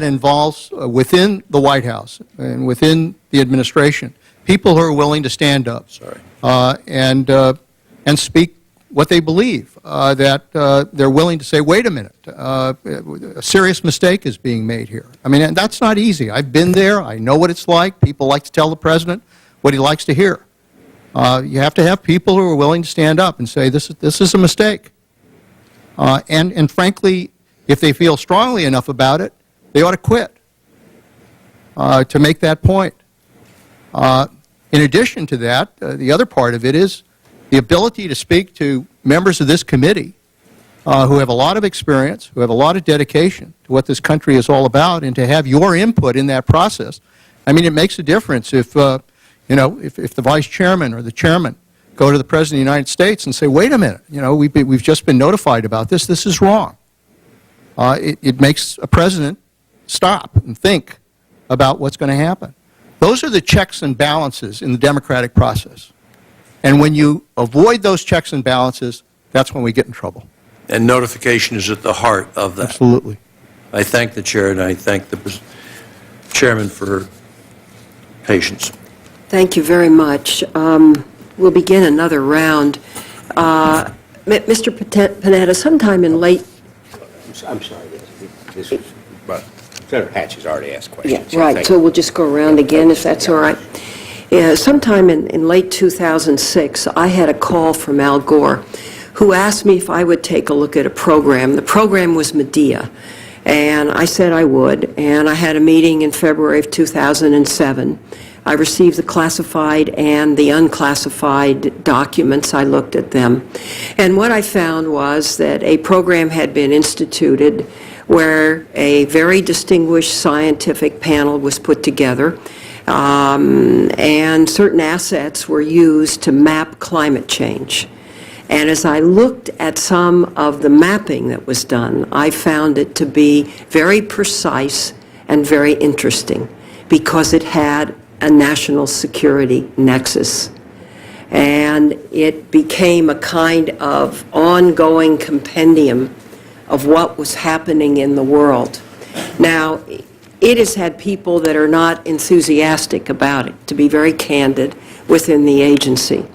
involves within the White House and within the administration people who are willing to stand up and speak what they believe, that they're willing to say, wait a minute, a serious mistake is being made here. I mean, and that's not easy. I've been there. I know what it's like. People like to tell the president what he likes to hear. You have to have people who are willing to stand up and say, this is a mistake. And frankly, if they feel strongly enough about it, they ought to quit to make that point. In addition to that, the other part of it is the ability to speak to members of this committee who have a lot of experience, who have a lot of dedication to what this country is all about, and to have your input in that process. I mean, it makes a difference if, if the vice chairman or the chairman go to the President of the United States and say, wait a minute, we've just been notified about this. This is wrong. It makes a president stop and think about what's going to happen. Those are the checks and balances in the democratic process. And when you avoid those checks and balances, that's when we get in trouble. And notification is at the heart of that. Absolutely. I thank the chair and I thank the chairman for patience. Thank you very much. We'll begin another round. Mr. Panetta, sometime in late... I'm sorry. This is, but Senator Hatch has already asked Yeah, questions. right, Thank so you. we'll just go around again, if that's all right. Yeah, sometime in late 2006, I had a call from Al Gore, who asked me if I would take a look at a program. The program was Medea, and I said I would, and I had a meeting in February of 2007. I received the classified and the unclassified documents. I looked at them. And what I found was that a program had been instituted where a very distinguished scientific panel was put together, and certain assets were used to map climate change. And as I looked at some of the mapping that was done, I found it to be very precise and very interesting because it had a national security nexus. And it became a kind of ongoing compendium of what was happening in the world. Now, it has had people that are not enthusiastic about it, to be very candid, within the agency.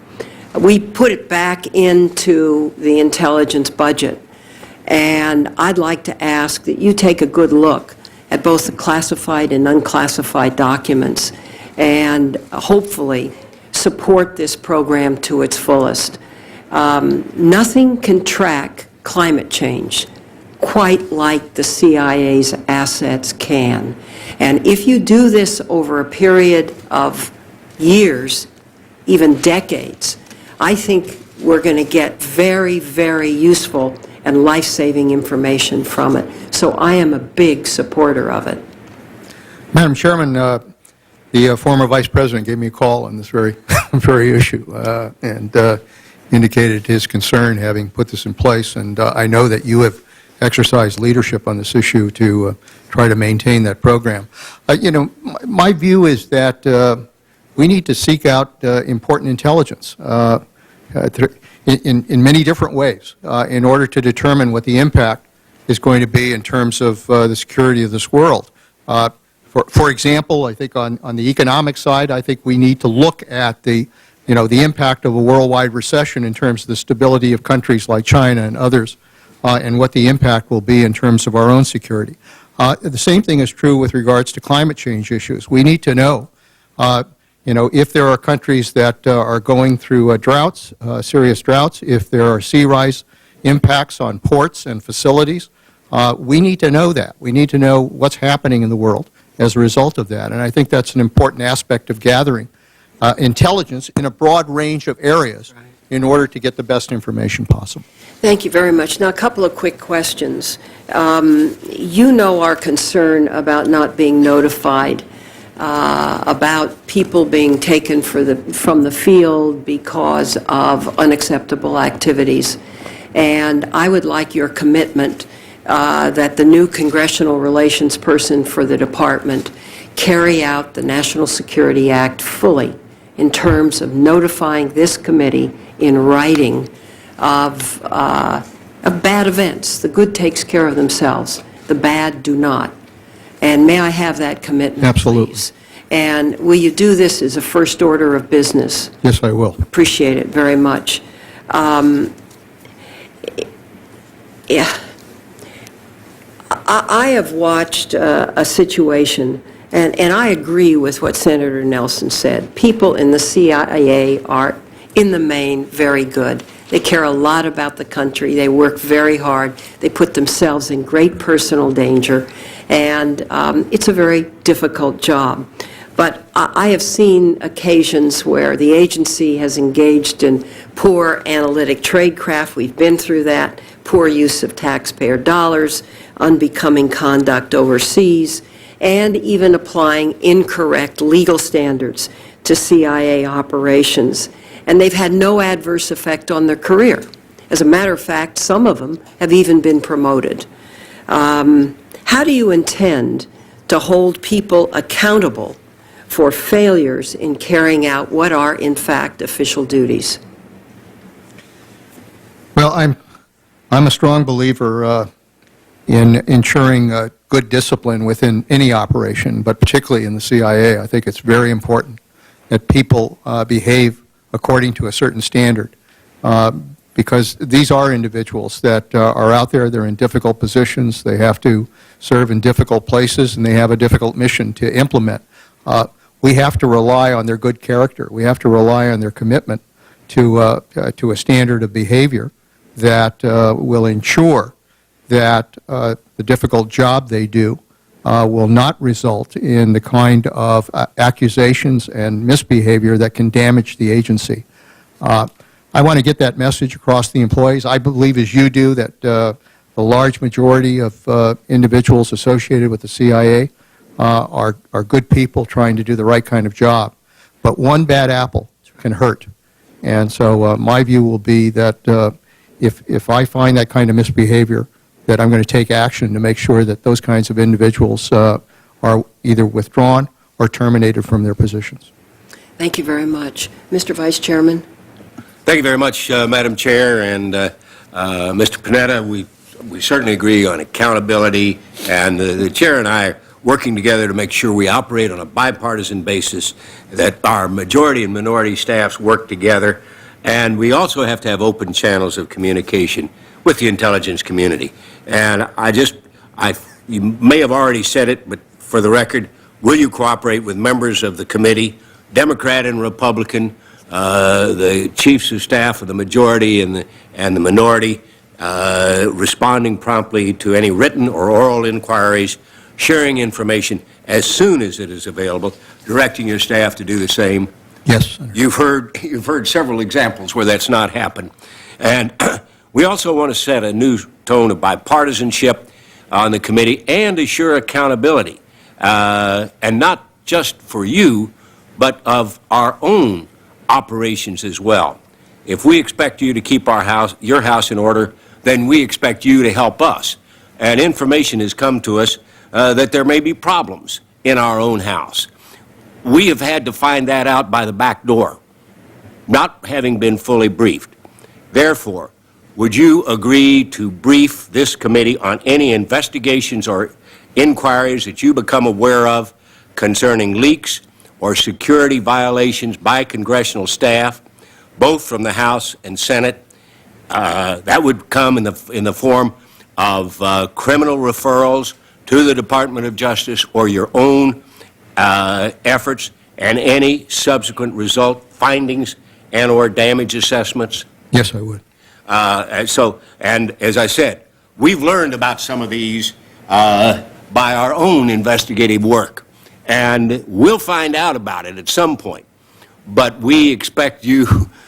We put it back into the intelligence budget, and I'd like to ask that you take a good look at both the classified and unclassified documents and hopefully support this program to its fullest. Nothing can track climate change quite like the CIA's assets can. And if you do this over a period of years, even decades, I think we're going to get very, very useful and life-saving information from it. So I am a big supporter of it. Madam Chairman, the former Vice President gave me a call on this very, very issue and indicated his concern having put this in place. And I know that you have exercised leadership on this issue to try to maintain that program. My view is that we need to seek out important intelligence in many different ways in order to determine what the impact is going to be in terms of the security of this world. For example, I think on the economic side, I think we need to look at the impact of a worldwide recession in terms of the stability of countries like China and others, and what the impact will be in terms of our own security. The same thing is true with regards to climate change issues. We need to know, if there are countries that are going through droughts, serious droughts, if there are sea rise impacts on ports and facilities, we need to know that. We need to know what's happening in the world as a result of that. And I think that's an important aspect of gathering intelligence in a broad range of areas in order to get the best information possible. Thank you very much. Now, a couple of quick questions. You know our concern about not being notified about people being taken from the field because of unacceptable activities. And I would like your commitment that the new congressional relations person for the department carry out the National Security Act fully in terms of notifying this committee in writing of bad events. The good takes care of themselves. The bad do not. And may I have that commitment, Absolutely. please? And will you do this as a first order of business? Yes, I will. Appreciate it very much. Yeah. I have watched a situation, and I agree with what Senator Nelson said. People in the CIA are, in the main, very good. They care a lot about the country. They work very hard. They put themselves in great personal danger, and it's a very difficult job. But I have seen occasions where the agency has engaged in poor analytic tradecraft. We've been through that. Poor use of taxpayer dollars, unbecoming conduct overseas, and even applying incorrect legal standards to CIA operations. And they've had no adverse effect on their career. As a matter of fact, some of them have even been promoted. How do you intend to hold people accountable for failures in carrying out what are, in fact, official duties? Well, I'm a strong believer in ensuring good discipline within any operation, but particularly in the CIA. I think it's very important that people behave according to a certain standard. because these are individuals that are out there, they're in difficult positions, they have to serve in difficult places, and they have a difficult mission to implement. We have to rely on their good character. We have to rely on their commitment to a standard of behavior that will ensure that the difficult job they do will not result in the kind of accusations and misbehavior that can damage the agency. I want to get that message across the employees. I believe, as you do, that the large majority of individuals associated with the CIA are good people trying to do the right kind of job. But one bad apple can hurt. And so my view will be that if I find that kind of misbehavior, that I'm going to take action to make sure that those kinds of individuals are either withdrawn or terminated from their positions. Thank you very much. Mr. Vice Chairman? Thank you very much, Madam Chair, and Mr. Panetta. We certainly agree on accountability, and the Chair and I are working together to make sure we operate on a bipartisan basis, that our majority and minority staffs work together, and we also have to have open channels of communication with the intelligence community. And you may have already said it, but for the record, will you cooperate with members of the committee, Democrat and Republican, the chiefs of staff of the majority and the minority, responding promptly to any written or oral inquiries, sharing information as soon as it is available, directing your staff to do the same? Yes, Senator. You've heard several examples where that's not happened. And we also want to set a new tone of bipartisanship on the committee and assure accountability, and not just for you, but of our own operations as well. If we expect you to keep your house in order, then we expect you to help us. And information has come to us that there may be problems in our own house. We have had to find that out by the back door, not having been fully briefed. Therefore, would you agree to brief this committee on any investigations or inquiries that you become aware of concerning leaks or security violations by congressional staff, both from the House and Senate? That would come in the form of criminal referrals to the Department of Justice or your own efforts, and any subsequent result findings and or damage assessments? Yes, I would. And as I said, we've learned about some of these by our own investigative work, and we'll find out about it at some point. But we expect you,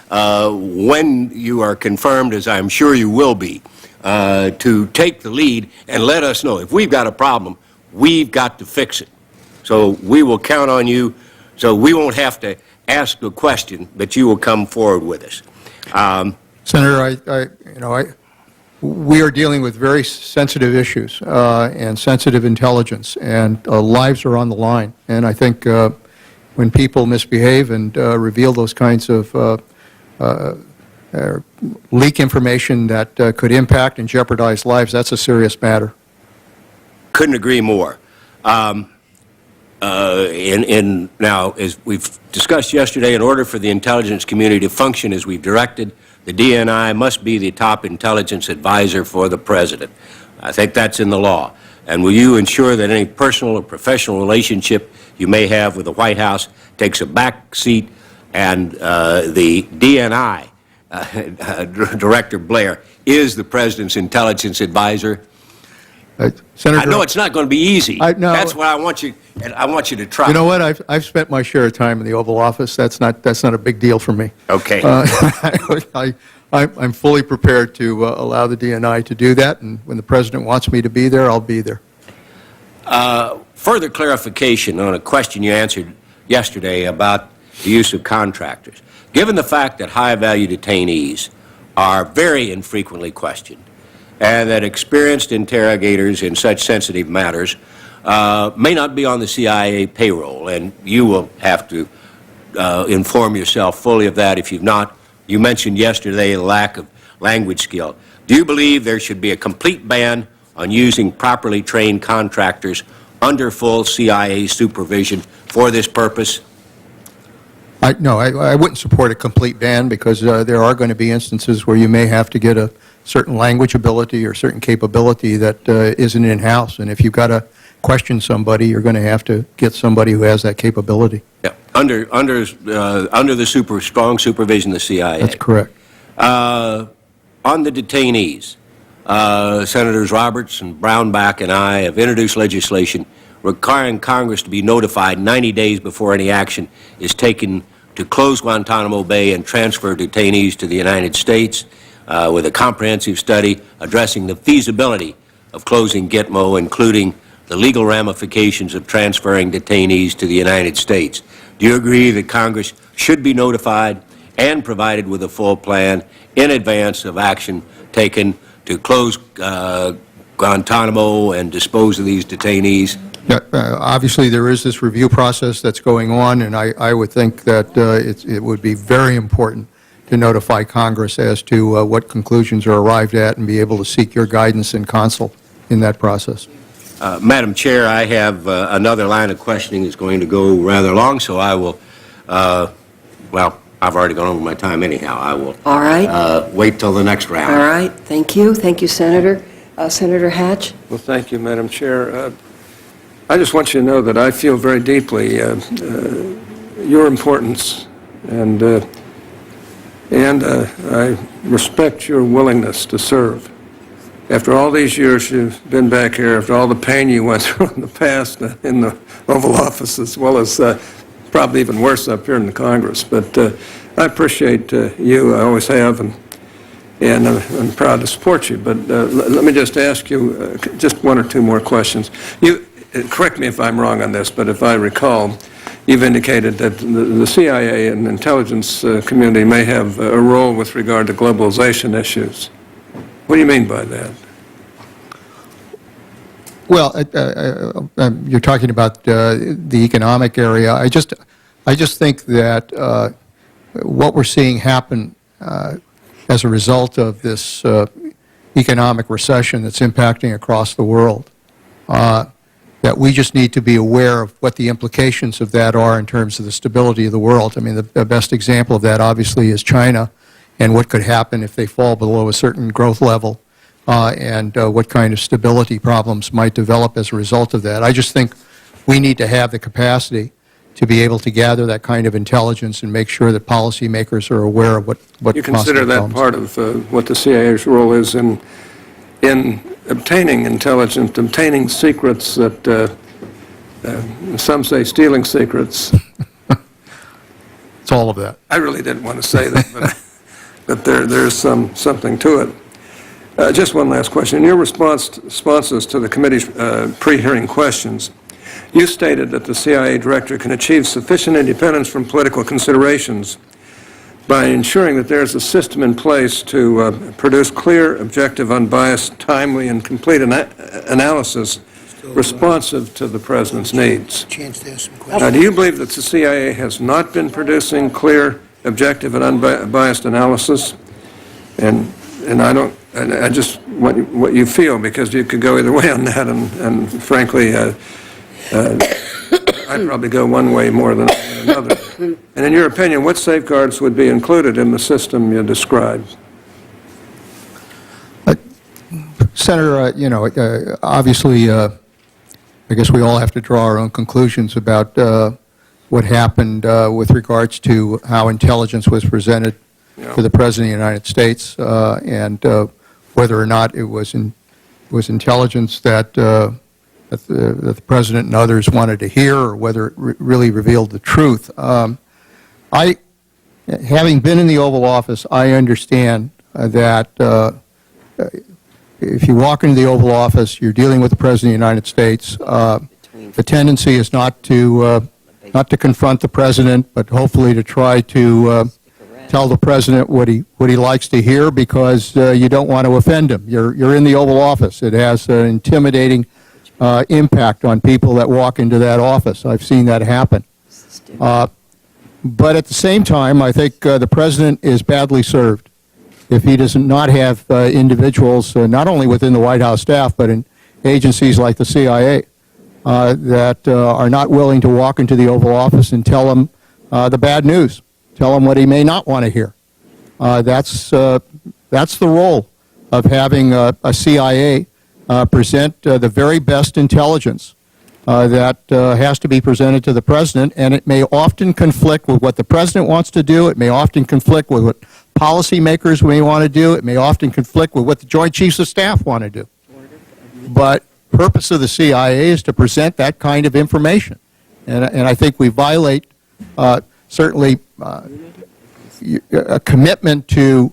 when you are confirmed, as I'm sure you will be, to take the lead and let us know. If we've got a problem, we've got to fix it. So we will count on you, so we won't have to ask a question, but you will come forward with us. Senator, we are dealing with very sensitive issues and sensitive intelligence, and lives are on the line. And I think when people misbehave and reveal those kinds of leak information that could impact and jeopardize lives, that's a serious matter. Couldn't agree more. Now, as we've discussed yesterday, in order for the intelligence community to function as we've directed, the DNI must be the top intelligence advisor for the President. I think that's in the law. And will you ensure that any personal or professional relationship you may have with the White House takes a back seat, and the DNI, Director Blair, is the President's intelligence advisor? Senator, I know it's not going to be easy. No. That's what I want you to try. You know what? I've spent my share of time in the Oval Office. That's not a big deal for me. Okay. I'm fully prepared to allow the DNI to do that, and when the President wants me to be there, I'll be there. Further clarification on a question you answered yesterday about the use of contractors. Given the fact that high-value detainees are very infrequently questioned, and that experienced interrogators in such sensitive matters may not be on the CIA payroll, and you will have to inform yourself fully of that if you've not. You mentioned yesterday the lack of language skill. Do you believe there should be a complete ban on using properly trained contractors under full CIA supervision for this purpose? No, I wouldn't support a complete ban because there are going to be instances where you may have to get a certain language ability or certain capability that isn't in-house. And if you've got to question somebody, you're going to have to get somebody who has that capability. Yeah, under the strong supervision of the CIA. That's correct. On the detainees, Senators Roberts and Brownback and I have introduced legislation requiring Congress to be notified 90 days before any action is taken to close Guantanamo Bay and transfer detainees to the United States, with a comprehensive study addressing the feasibility of closing Gitmo, including the legal ramifications of transferring detainees to the United States. Do you agree that Congress should be notified and provided with a full plan in advance of action taken to close Guantanamo and dispose of these detainees? Yeah, obviously, there is this review process that's going on, and I would think that it would be very important to notify Congress as to what conclusions are arrived at and be able to seek your guidance and counsel in that process. Madam Chair, I have another line of questioning that's going to go rather long, so I will, well, I've already gone over my time anyhow. I will All right. wait till the next round. All right. Thank you. Thank you, Senator. Senator Hatch? Well, thank you, Madam Chair. I just want you to know that I feel very deeply your importance, and I respect your willingness to serve. After all these years you've been back here, after all the pain you went through in the past in the Oval Office, as well as probably even worse up here in the Congress. But I appreciate you, I always have, and I'm proud to support you. But let me just ask you just one or two more questions. Correct me if I'm wrong on this, but if I recall, you've indicated that the CIA and intelligence community may have a role with regard to globalization issues. What do you mean by that? Well, you're talking about the economic area. I just think that what we're seeing happen as a result of this economic recession that's impacting across the world, that we just need to be aware of what the implications of that are in terms of the stability of the world. I mean, the best example of that, obviously, is China, and what could happen if they fall below a certain growth level, and what kind of stability problems might develop as a result of that. I just think we need to have the capacity to be able to gather that kind of intelligence and make sure that policymakers are aware of what You consider that part of what the CIA's role is in obtaining intelligence, obtaining secrets that some say stealing secrets. It's all of that. I really didn't want to say that, but there's something to it. Just one last question. In your responses to the committee's pre-hearing questions, you stated that the CIA director can achieve sufficient independence from political considerations by ensuring that there's a system in place to produce clear, objective, unbiased, timely, and complete analysis responsive to the President's needs. Now, do you believe that the CIA has not been producing clear, objective, and unbiased analysis? And I just want what you feel, because you could go either way on that, and frankly, I'd probably go one way more than another. And in your opinion, what safeguards would be included in the system you described? Senator, obviously, I guess we all have to draw our own conclusions about what happened with regards to how intelligence was presented to the President of the United States, and whether or not it was intelligence that the President and others wanted to hear, or whether it really revealed the truth. Having been in the Oval Office, I understand that if you walk into the Oval Office, you're dealing with the President of the United States. The tendency is not to confront the President, but hopefully to try to tell the President what he likes to hear, because you don't want to offend him. You're in the Oval Office. It has an intimidating impact on people that walk into that office. I've seen that happen. But at the same time, I think the President is badly served if he does not have individuals, not only within the White House staff, but in agencies like the CIA, that are not willing to walk into the Oval Office and tell him the bad news. Tell him what he may not want to hear. That's the role of having a CIA present the very best intelligence that has to be presented to the president, and it may often conflict with what the president wants to do. It may often conflict with what policymakers may want to do. It may often conflict with what the Joint Chiefs of Staff want to do. But purpose of the CIA is to present that kind of information, and I think we violate certainly a commitment to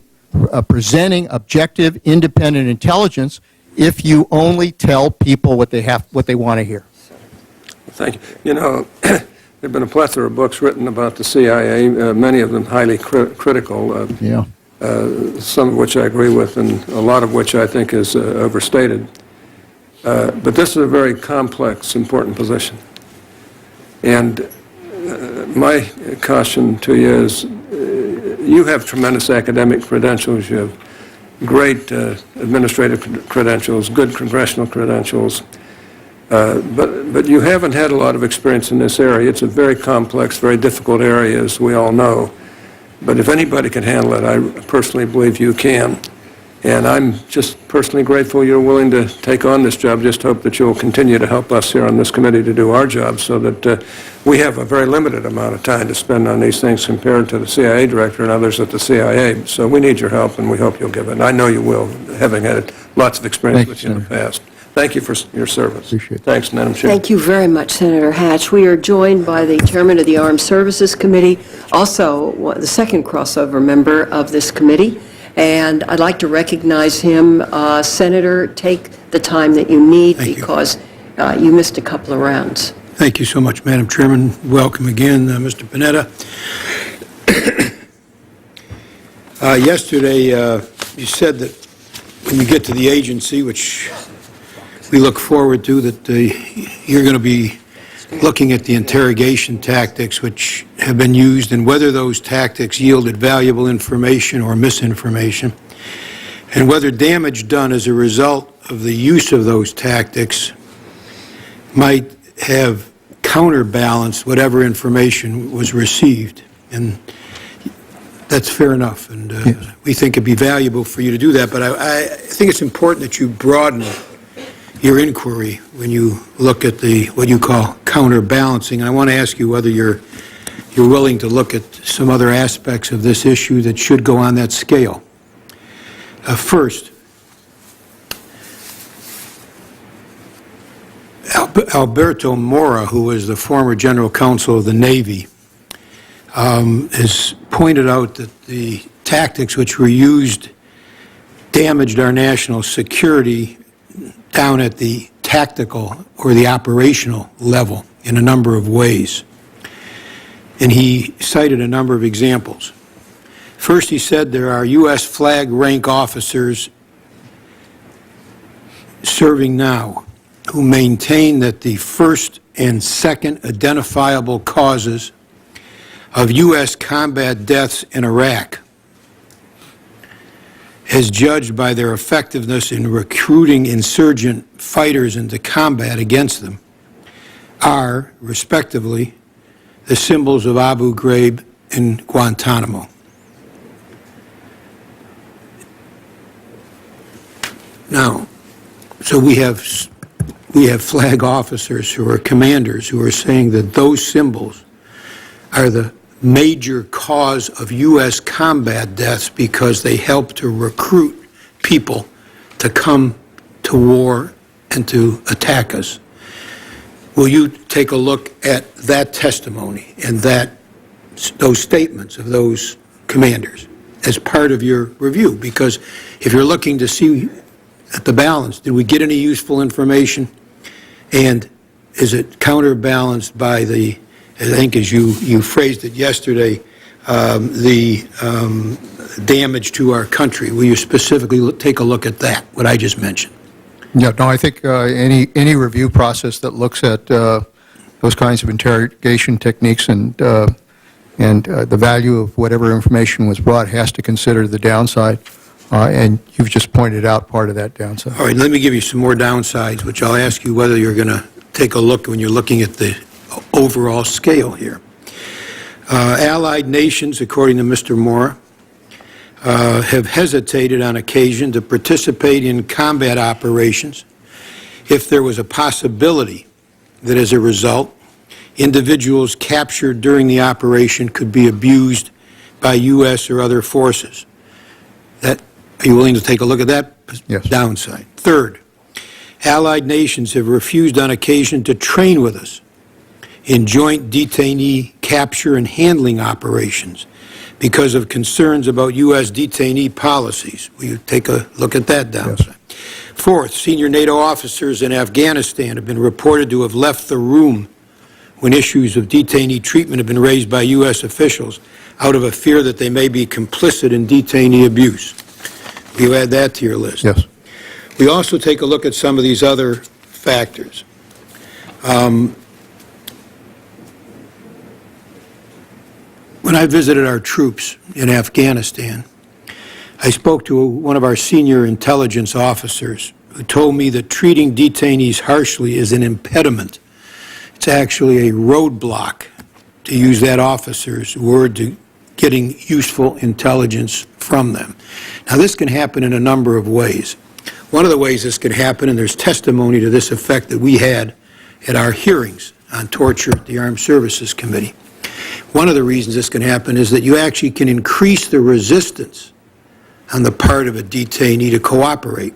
presenting objective, independent intelligence if you only tell people what they want to hear. Thank you. You know, there have been a plethora of books written about the CIA, many of them highly critical, Yeah. some of which I agree with, and a lot of which I think is overstated. But this is a very complex, important position. And my caution to you is you have tremendous academic credentials, you have great administrative credentials, good congressional credentials, but you haven't had a lot of experience in this area. It's a very complex, very difficult area, as we all know. But if anybody can handle it, I personally believe you can. And I'm just personally grateful you're willing to take on this job. Just hope that you'll continue to help us here on this committee to do our job so that we have a very limited amount of time to spend on these things compared to the CIA director and others at the CIA. So we need your help, and we hope you'll give it. And I know you will, having had lots of experience with you in the past. Thank you for your service. Appreciate it. Thanks, Madam Chair. Thank you very much, Senator Hatch. We are joined by the Chairman of the Armed Services Committee, also the second crossover member of this committee, and I'd like to recognize him. Senator, take the time that you need because you missed a couple of rounds. Thank you so much, Madam Chairman. Welcome again, Mr. Panetta. Yesterday, you said that when you get to the agency, which we look forward to, that you're going to be looking at the interrogation tactics which have been used and whether those tactics yielded valuable information or misinformation, and whether damage done as a result of the use of those tactics might have counterbalanced whatever information was received. And that's fair enough, and we think it'd be valuable for you to do that, but I think it's important that you broaden your inquiry when you look at what you call counterbalancing. And I want to ask you whether you're willing to look at some other aspects of this issue that should go on that scale. First, Alberto Mora, who was the former General Counsel of the Navy, has pointed out that the tactics which were used damaged our national security down at the tactical or the operational level in a number of ways. And he cited a number of examples. First, he said there are U.S. flag rank officers serving now who maintain that the first and second identifiable causes of U.S. combat deaths in Iraq, as judged by their effectiveness in recruiting insurgent fighters into combat against them, are, respectively, the symbols of Abu Ghraib and Guantanamo. Now, so we have flag officers who are commanders who are saying that those symbols are the major cause of U.S. combat deaths because they help to recruit people to come to war and to attack us. Will you take a look at that testimony and those statements of those commanders as part of your review? Because if you're looking to see at the balance, did we get any useful information? And is it counterbalanced by the, I think as you phrased it yesterday, the damage to our country? Will you specifically take a lolook at that, what I just mentioned? Yeah, no, I think any review process that looks at those kinds of interrogation techniques and the value of whatever information was brought has to consider the downside, and you've just pointed out part of that downside. All right, let me give you some more downsides, which I'll ask you whether you're going to take a look when you're looking at the overall scale here. Allied nations, according to Mr. Moore, have hesitated on occasion to participate in combat operations if there was a possibility that as a result, individuals captured during the operation could be abused by U.S. or other forces. Are you willing to take a look at that Yes. downside? Third, Allied nations have refused on occasion to train with us in joint detainee capture and handling operations because of concerns about U.S. detainee policies. Will you take a look at that downside? Yes. Fourth, senior NATO officers in Afghanistan have been reported to have left the room when issues of detainee treatment have been raised by U.S. officials out of a fear that they may be complicit in detainee abuse. Will you add that to your list? Yes. We also take a look at some of these other factors. When I visited our troops in Afghanistan, I spoke to one of our senior intelligence officers who told me that treating detainees harshly is an impediment. It's actually a roadblock, to use that officer's word, to getting useful intelligence from them. Now, this can happen in a number of ways. One of the ways this can happen, and there's testimony to this effect that we had at our hearings on torture at the Armed Services Committee. One of the reasons this can happen is that you actually can increase the resistance on the part of a detainee to cooperate.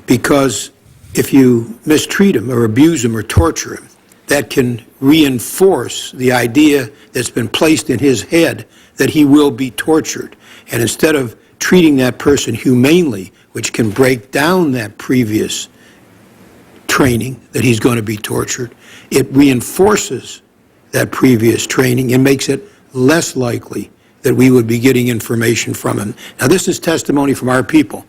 Because if you mistreat him or abuse him or torture him, that can reinforce the idea that's been placed in his head that he will be tortured. And instead of treating that person humanely, which can break down that previous training that he's going to be tortured, it reinforces that previous training and makes it less likely that we would be getting information from him. Now, this is testimony from our people.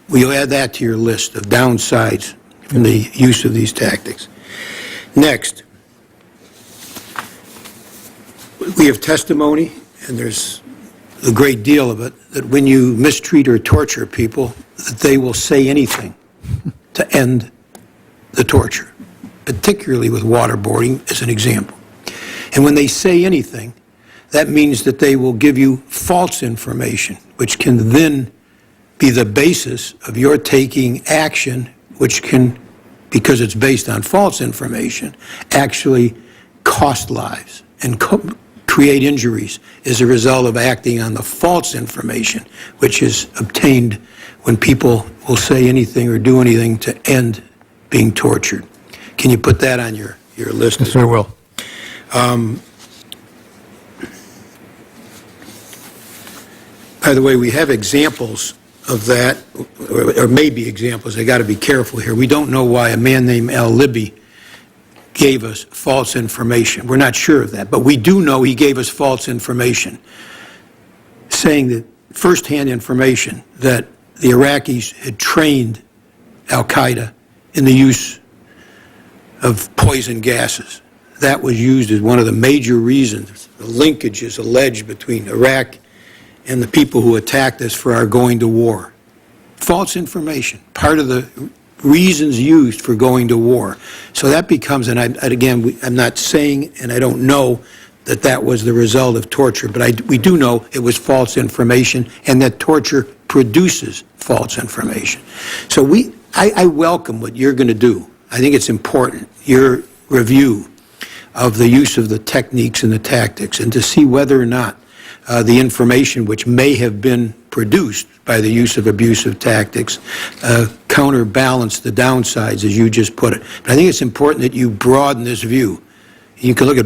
We'll add that to your list of downsides from the use of these tactics. Next, we have testimony, and there's a great deal of it, that when you mistreat or torture people, that they will say anything to end the torture, particularly with waterboarding as an example. And when they say anything, that means that they will give you false information, which can then be the basis of your taking action, which can, because it's based on false information, actually cost lives and create injuries as a result of acting on the false information, which is obtained when people will say anything or do anything to end being tortured. Can you put that on your list? Yes, I will. By the way, we have examples of that, or maybe examples. I got to be careful here. We don't know why a man named Al Libby gave us false information. We're not sure of that, but we do know he gave us false information, saying that firsthand information that the Iraqis had trained al-Qaeda in the use of poison gases. That was used as one of the major reasons. The linkage is alleged between Iraq and the people who attacked us for our going to war. False information, part of the reasons used for going to war. So that becomes, and again, I'm not saying, and I don't know that that was the result of torture, but we do know it was false information, and that torture produces false information. So I welcome what you're going to do. I think it's important, your review of the use of the techniques and the tactics, and to see whether or not the information which may have been produced by the use of abusive tactics counterbalance the downsides, as you just put it. But I think it's important that you broaden this view. You can look at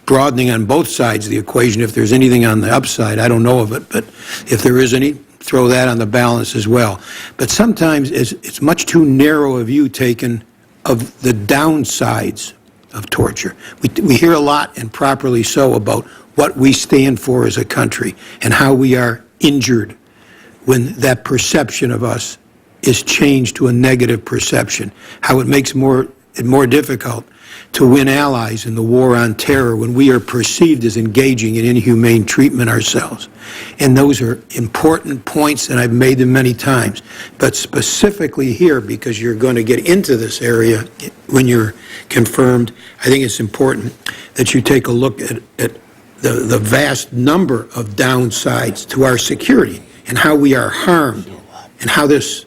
broadening on both sides of the equation. If there's anything on the upside, I don't know of it, but if there is any, throw that on the balance as well. But sometimes it's much too narrow a view taken of the downsides of torture. We hear a lot, and properly so, about what we stand for as a country and how we are injured when that perception of us is changed to a negative perception, how it makes it more difficult to win allies in the war on terror when we are perceived as engaging in inhumane treatment ourselves. And those are important points, and I've made them many times. But specifically here, because you're going to get into this area when you're confirmed, I think it's important that you take a look at the vast number of downsides to our security and how we are harmed and how these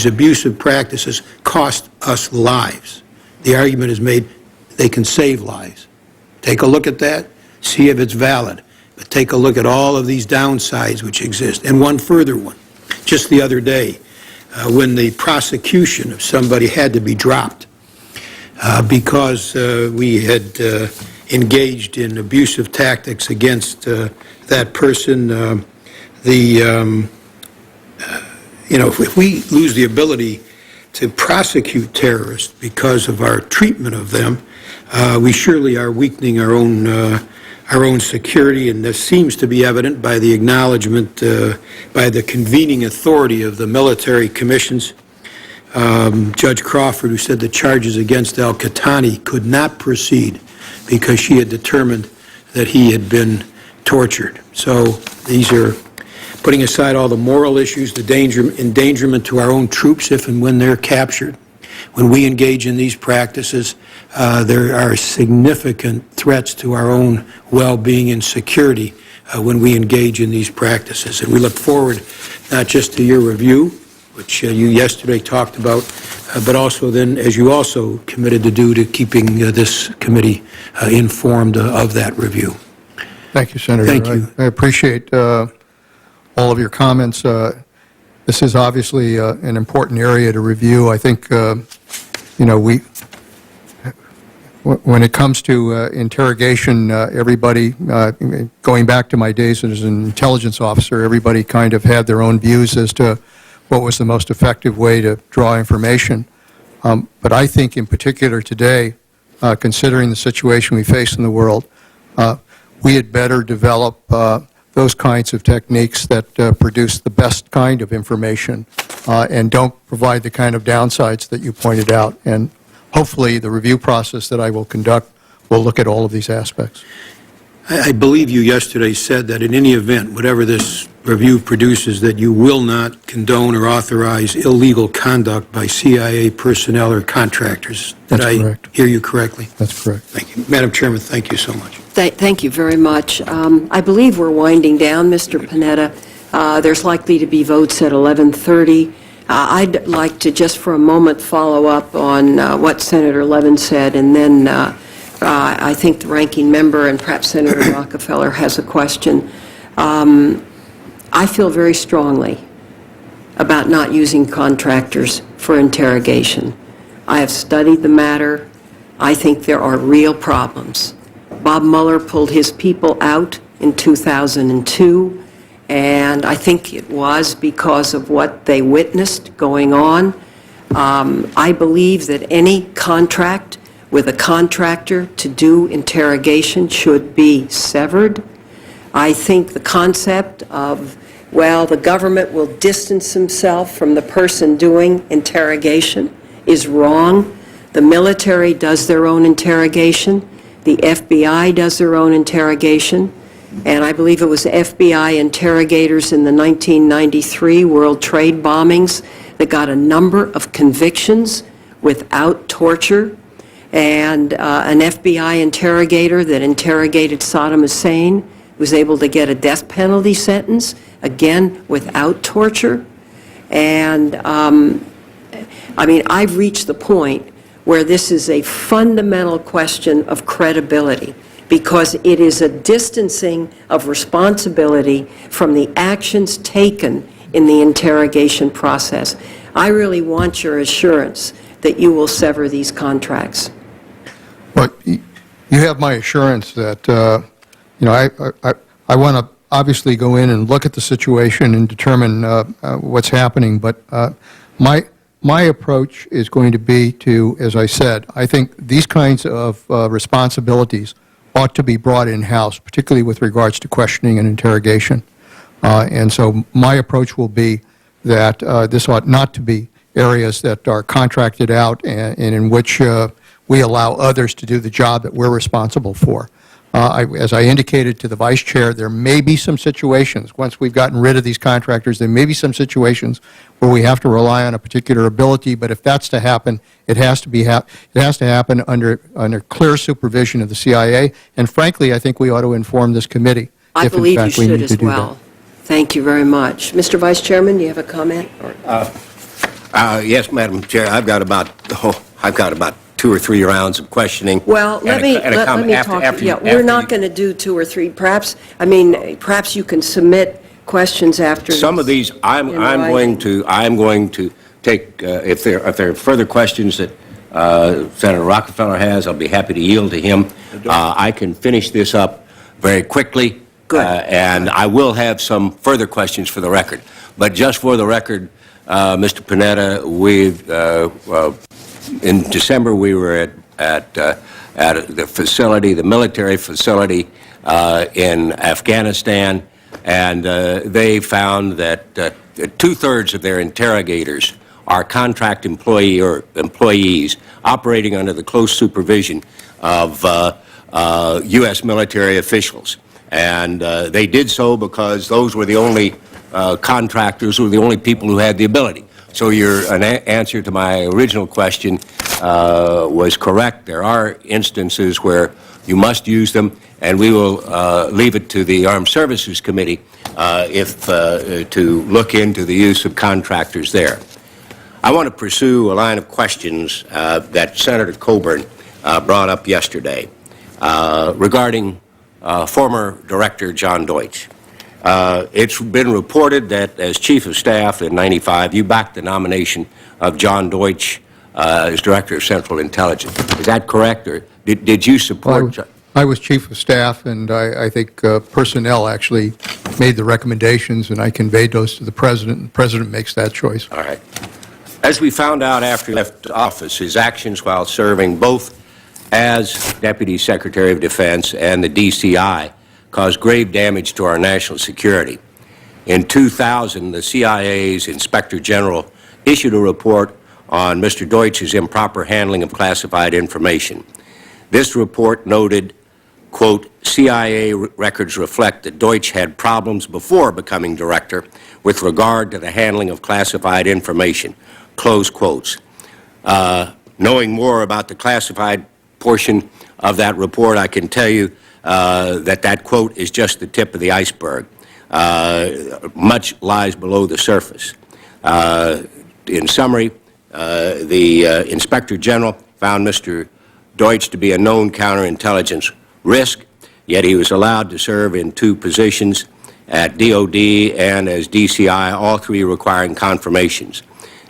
abusive practices cost us lives. The argument is made they can save lives. Take a look at that, see if it's valid, but take a look at all of these downsides which exist. And one further one, just the other day, when the prosecution of somebody had to be dropped because we had engaged in abusive tactics against that person, if we lose the ability to prosecute terrorists because of our treatment of them, we surely are weakening our own security, and this seems to be evident by the acknowledgement by the convening authority of the military commissions. Judge Crawford, who said the charges against al-Qahtani could not proceed because she had determined that he had been tortured. So these are, putting aside all the moral issues, the endangerment to our own troops if and when they're captured. When we engage in these practices, there are significant threats to our own well-being and security when we engage in these practices. And we look forward not just to your review, which you yesterday talked about, but also then, as you also committed to do, to keeping this committee informed of that review. Thank you, Senator. Thank you. I appreciate all of your comments. This is obviously an important area to review. I think, when it comes to interrogation, everybody, going back to my days as an intelligence officer, everybody kind of had their own views as to what was the most effective way to draw information. But I think in particular today, considering the situation we face in the world, we had better develop those kinds of techniques that produce the best kind of information and don't provide the kind of downsides that you pointed out. And hopefully the review process that I will conduct will look at all of these aspects. I believe you yesterday said that in any event, whatever this review produces, that you will not condone or authorize illegal conduct by CIA personnel or contractors. Did That's correct. I hear you correctly? That's correct. Thank you. Madam Chairman, thank you so much. Thank you very much. I believe we're winding down, Mr. Panetta. There's likely to be votes at 11:30. I'd like to just for a moment follow up on what Senator Levin said, and then I think the ranking member and perhaps Senator Rockefeller has a question. I feel very strongly about not using contractors for interrogation. I have studied the matter. I think there are real problems. Bob Mueller pulled his people out in 2002, and I think it was because of what they witnessed going on. I believe that any contract with a contractor to do interrogation should be severed. I think the concept of, well, the government will distance himself from the person doing interrogation is wrong. The military does their own interrogation. The FBI does their own interrogation. And I believe it was FBI interrogators in the 1993 World Trade bombings that got a number of convictions without torture. And an FBI interrogator that interrogated Saddam Hussein was able to get a death penalty sentence, again, without torture. And, I've reached the point where this is a fundamental question of credibility, because it is a distancing of responsibility from the actions taken in the interrogation process. I really want your assurance that you will sever these contracts. Well, you have my assurance that, I want to obviously go in and look at the situation and determine what's happening, but my approach is going to be to, as I said, I think these kinds of responsibilities ought to be brought in-house, particularly with regards to questioning and interrogation. And so my approach will be that this ought not to be areas that are contracted out and in which we allow others to do the job that we're responsible for. As I indicated to the Vice Chair, there may be some situations, once we've gotten rid of these contractors, there may be some situations where we have to rely on a particular ability, but if that's to happen, it has to happen under clear supervision of the CIA, and frankly, I think we ought to inform this committee I if, in believe you fact, we should need to as do well. that. Thank you very much. Mr. Vice Chairman, do you have a comment? Yes, Madam Chair, I've got about 2 or 3 rounds of questioning. Well, let me talk. We're not going to do 2 or 3. Perhaps you can submit questions after. Some of these, I'm going to take, if there are further questions that Senator Rockefeller has, I'll be happy to yield to him. I can finish this up very quickly. Good. And I will have some further questions for the record. But just for the record, Mr. Panetta, in December, we were at the facility, the military facility in Afghanistan, and they found that 2/3 of their interrogators are contract employees operating under the close supervision of U.S. military officials. And they did so because those were the only contractors, were the only people who had the ability. So your answer to my original question was correct. There are instances where you must use them, and we will leave it to the Armed Services Committee to look into the use of contractors there. I want to pursue a line of questions that Senator Coburn brought up yesterday regarding former Director John Deutsch. It's been reported that as Chief of Staff in '95, you backed the nomination of John Deutsch as Director of Central Intelligence. Is that correct, or did you support? I was Chief of Staff, and I think personnel actually made the recommendations, and I conveyed those to the President, and the President makes that choice. All right. As we found out after he left office, his actions while serving both as Deputy Secretary of Defense and the DCI caused grave damage to our national security. In 2000, the CIA's Inspector General issued a report on Mr. Deutsch's improper handling of classified information. This report noted, quote, CIA records reflect that Deutsch had problems before becoming director with regard to the handling of classified information, close quotes. Knowing more about the classified portion of that report, I can tell you that quote is just the tip of the iceberg. Much lies below the surface. In summary, the Inspector General found Mr. Deutsch to be a known counterintelligence risk, yet he was allowed to serve in 2 positions at DOD and as DCI, all 3 requiring confirmations.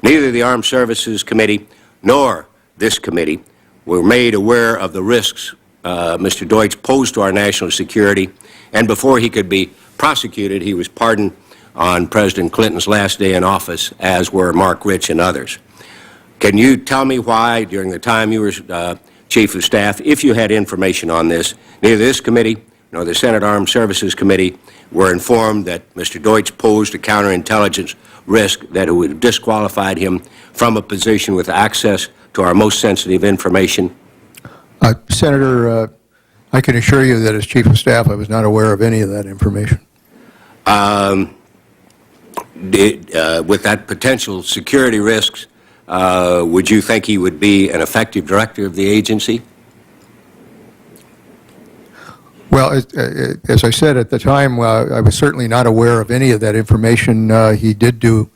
Neither the Armed Services Committee nor this committee were made aware of the risks Mr. Deutsch posed to our national security, and before he could be prosecuted, he was pardoned on President Clinton's last day in office, as were Mark Rich and others. Can you tell me why, during the time you were Chief of Staff, if you had information on this, neither this committee nor the Senate Armed Services Committee were informed that Mr. Deutsch posed a counterintelligence risk that would have disqualified him from a position with access to our most sensitive information? Senator, I can assure you that as Chief of Staff, I was not aware of any of that information. With that potential security risks, would you think he would be an effective director of the agency? Well, as I said at the time, I was certainly not aware of any of that information. He did do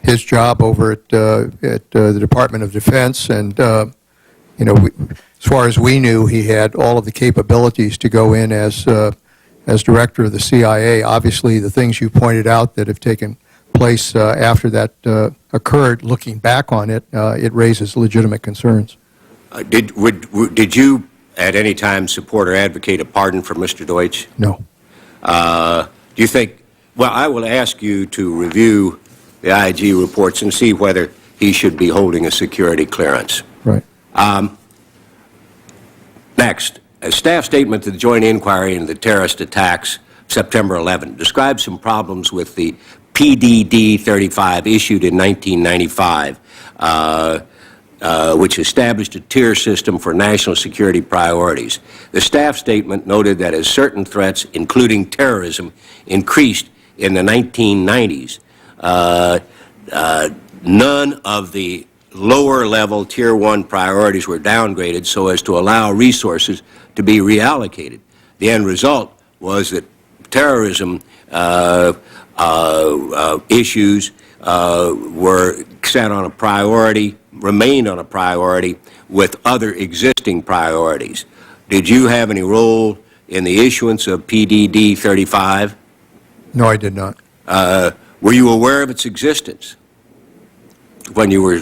his job over at the Department of Defense, and you know, as far as we knew, he had all of the capabilities to go in as director of the CIA. Obviously, the things you pointed out that have taken place after that occurred, looking back on it, it raises legitimate concerns. Did you at any time support or advocate a pardon for Mr. Deutsch? No. Do you think, well, I will ask you to review the IG reports and see whether he should be holding a security clearance. Right. Next, a staff statement to the Joint Inquiry into the terrorist attacks September 11 describes some problems with the PDD 35 issued in 1995 which established a tier system for national security priorities. The staff statement noted that as certain threats, including terrorism, increased in the 1990s, none of the lower-level Tier 1 priorities were downgraded so as to allow resources to be reallocated. The end result was that terrorism issues were set on a priority, remained on a priority with other existing priorities. Did you have any role in the issuance of PDD 35? No, I did not. Were you aware of its existence when you were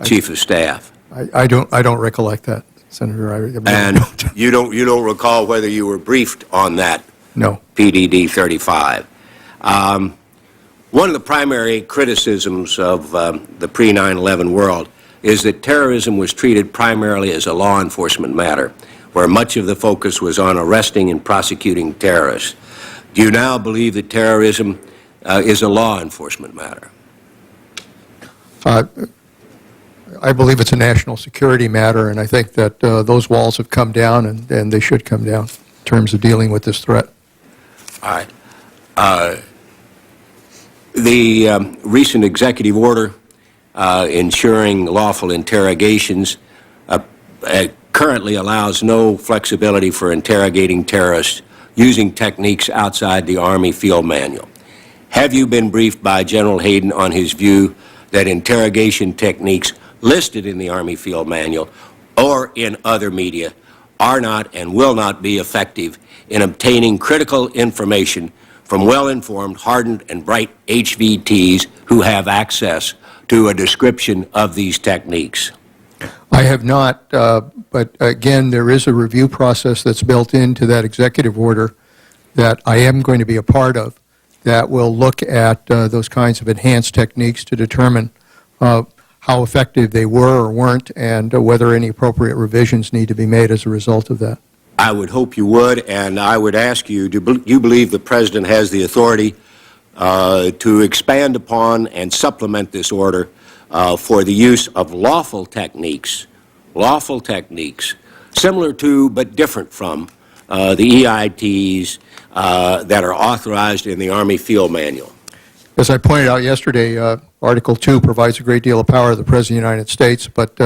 Chief of Staff? I don't recollect that, Senator. And you don't recall whether you were briefed on that? No. PDD 35. One of the primary criticisms of the pre-9/11 world is that terrorism was treated primarily as a law enforcement matter, where much of the focus was on arresting and prosecuting terrorists. Do you now believe that terrorism is a law enforcement matter? I believe it's a national security matter, and I think that those walls have come down, and they should come down in terms of dealing with this threat. All right. The recent executive order ensuring lawful interrogations currently allows no flexibility for interrogating terrorists using techniques outside the Army field manual. Have you been briefed by General Hayden on his view that interrogation techniques listed in the Army field manual or in other media are not and will not be effective in obtaining critical information from well-informed, hardened, and bright HVTs who have access to a description of these techniques? I have not, but again, there is a review process that's built into that executive order that I am going to be a part of that will look at those kinds of enhanced techniques to determine how effective they were or weren't and whether any appropriate revisions need to be made as a result of that. I would hope you would, and I would ask you, do you believe the President has the authority to expand upon and supplement this order for the use of lawful techniques, similar to but different from the EITs that are authorized in the Army Field Manual? As I pointed out yesterday, Article 2 provides a great deal of power to the President of the United States, but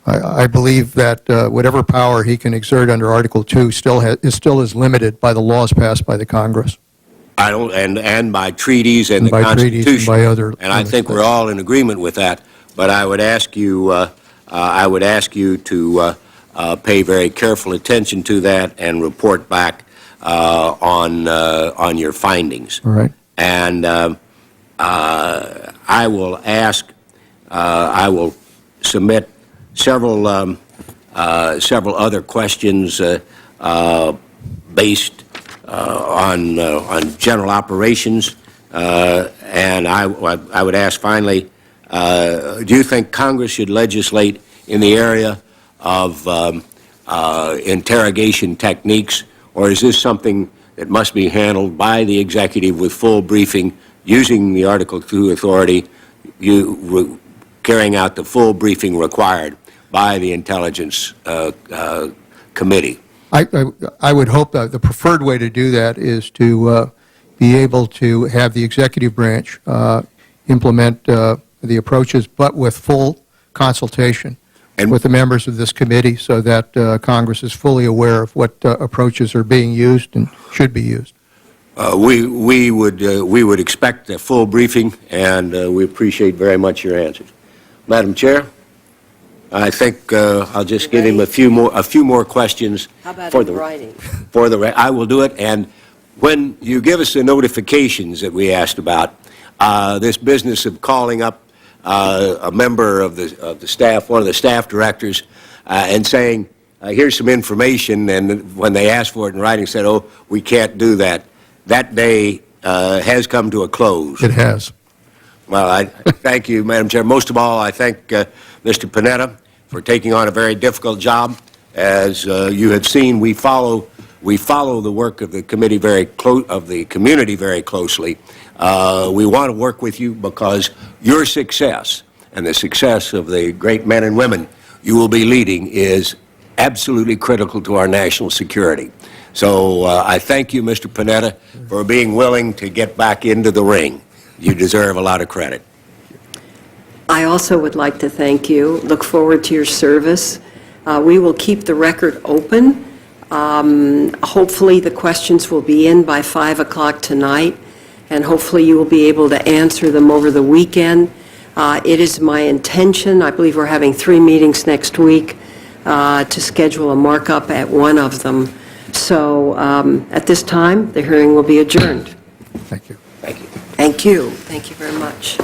I believe that whatever power he can exert under Article 2 still is limited by the laws passed by the Congress. I don't, and by treaties and the by Constitution. Treaties and by other. And I think we're all in agreement with that. But I would ask you, to pay very careful attention to that and report back on your findings. All right. And I will submit several other questions based on general operations, and I would ask finally, do you think Congress should legislate in the area of interrogation techniques, or is this something that must be handled by the executive with full briefing, using the Article 2 authority, carrying out the full briefing required by the Intelligence Committee? I would hope that the preferred way to do that is to be able to have the executive branch implement the approaches, but with full consultation with the members of this committee so that Congress is fully aware of what approaches are being used and should be used. We would expect a full briefing, and we appreciate very much your answers. Madam Chair, I think I'll just give him a few more questions. How about for in the writing? I will do it, and when you give us the notifications that we asked about, this business of calling up a member of the staff, one of the staff directors, and saying, here's some information, and when they asked for it in writing, said, oh, we can't do that. That day has come to a close. It has. Well, I thank you, Madam Chair. Most of all, I thank Mr. Panetta for taking on a very difficult job. As you have seen, we follow the work of the committee community very closely. We want to work with you because your success and the success of the great men and women you will be leading is absolutely critical to our national security. So I thank you, Mr. Panetta, for being willing to get back into the ring. You deserve a lot of credit. I also would like to thank you. Look forward to your service. We will keep the record open. Hopefully, the questions will be in by 5 o'clock tonight, and hopefully you will be able to answer them over the weekend. It is my intention, I believe we're having 3 meetings next week, to schedule a markup at one of them. So at this time, the hearing will be adjourned. Thank you. Thank you. Thank you. Thank you very much.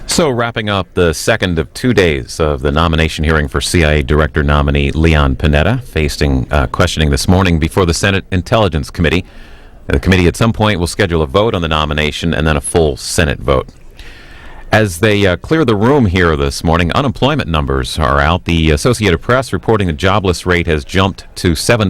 So, wrapping up the second of 2 days of the nomination hearing for CIA Director nominee Leon Panetta, facing questioning this morning before the Senate Intelligence Committee. The committee at some point will schedule a vote on the nomination and then a full Senate vote. As they clear the room here this morning, unemployment numbers are out. The Associated Press reporting the jobless rate has jumped to 7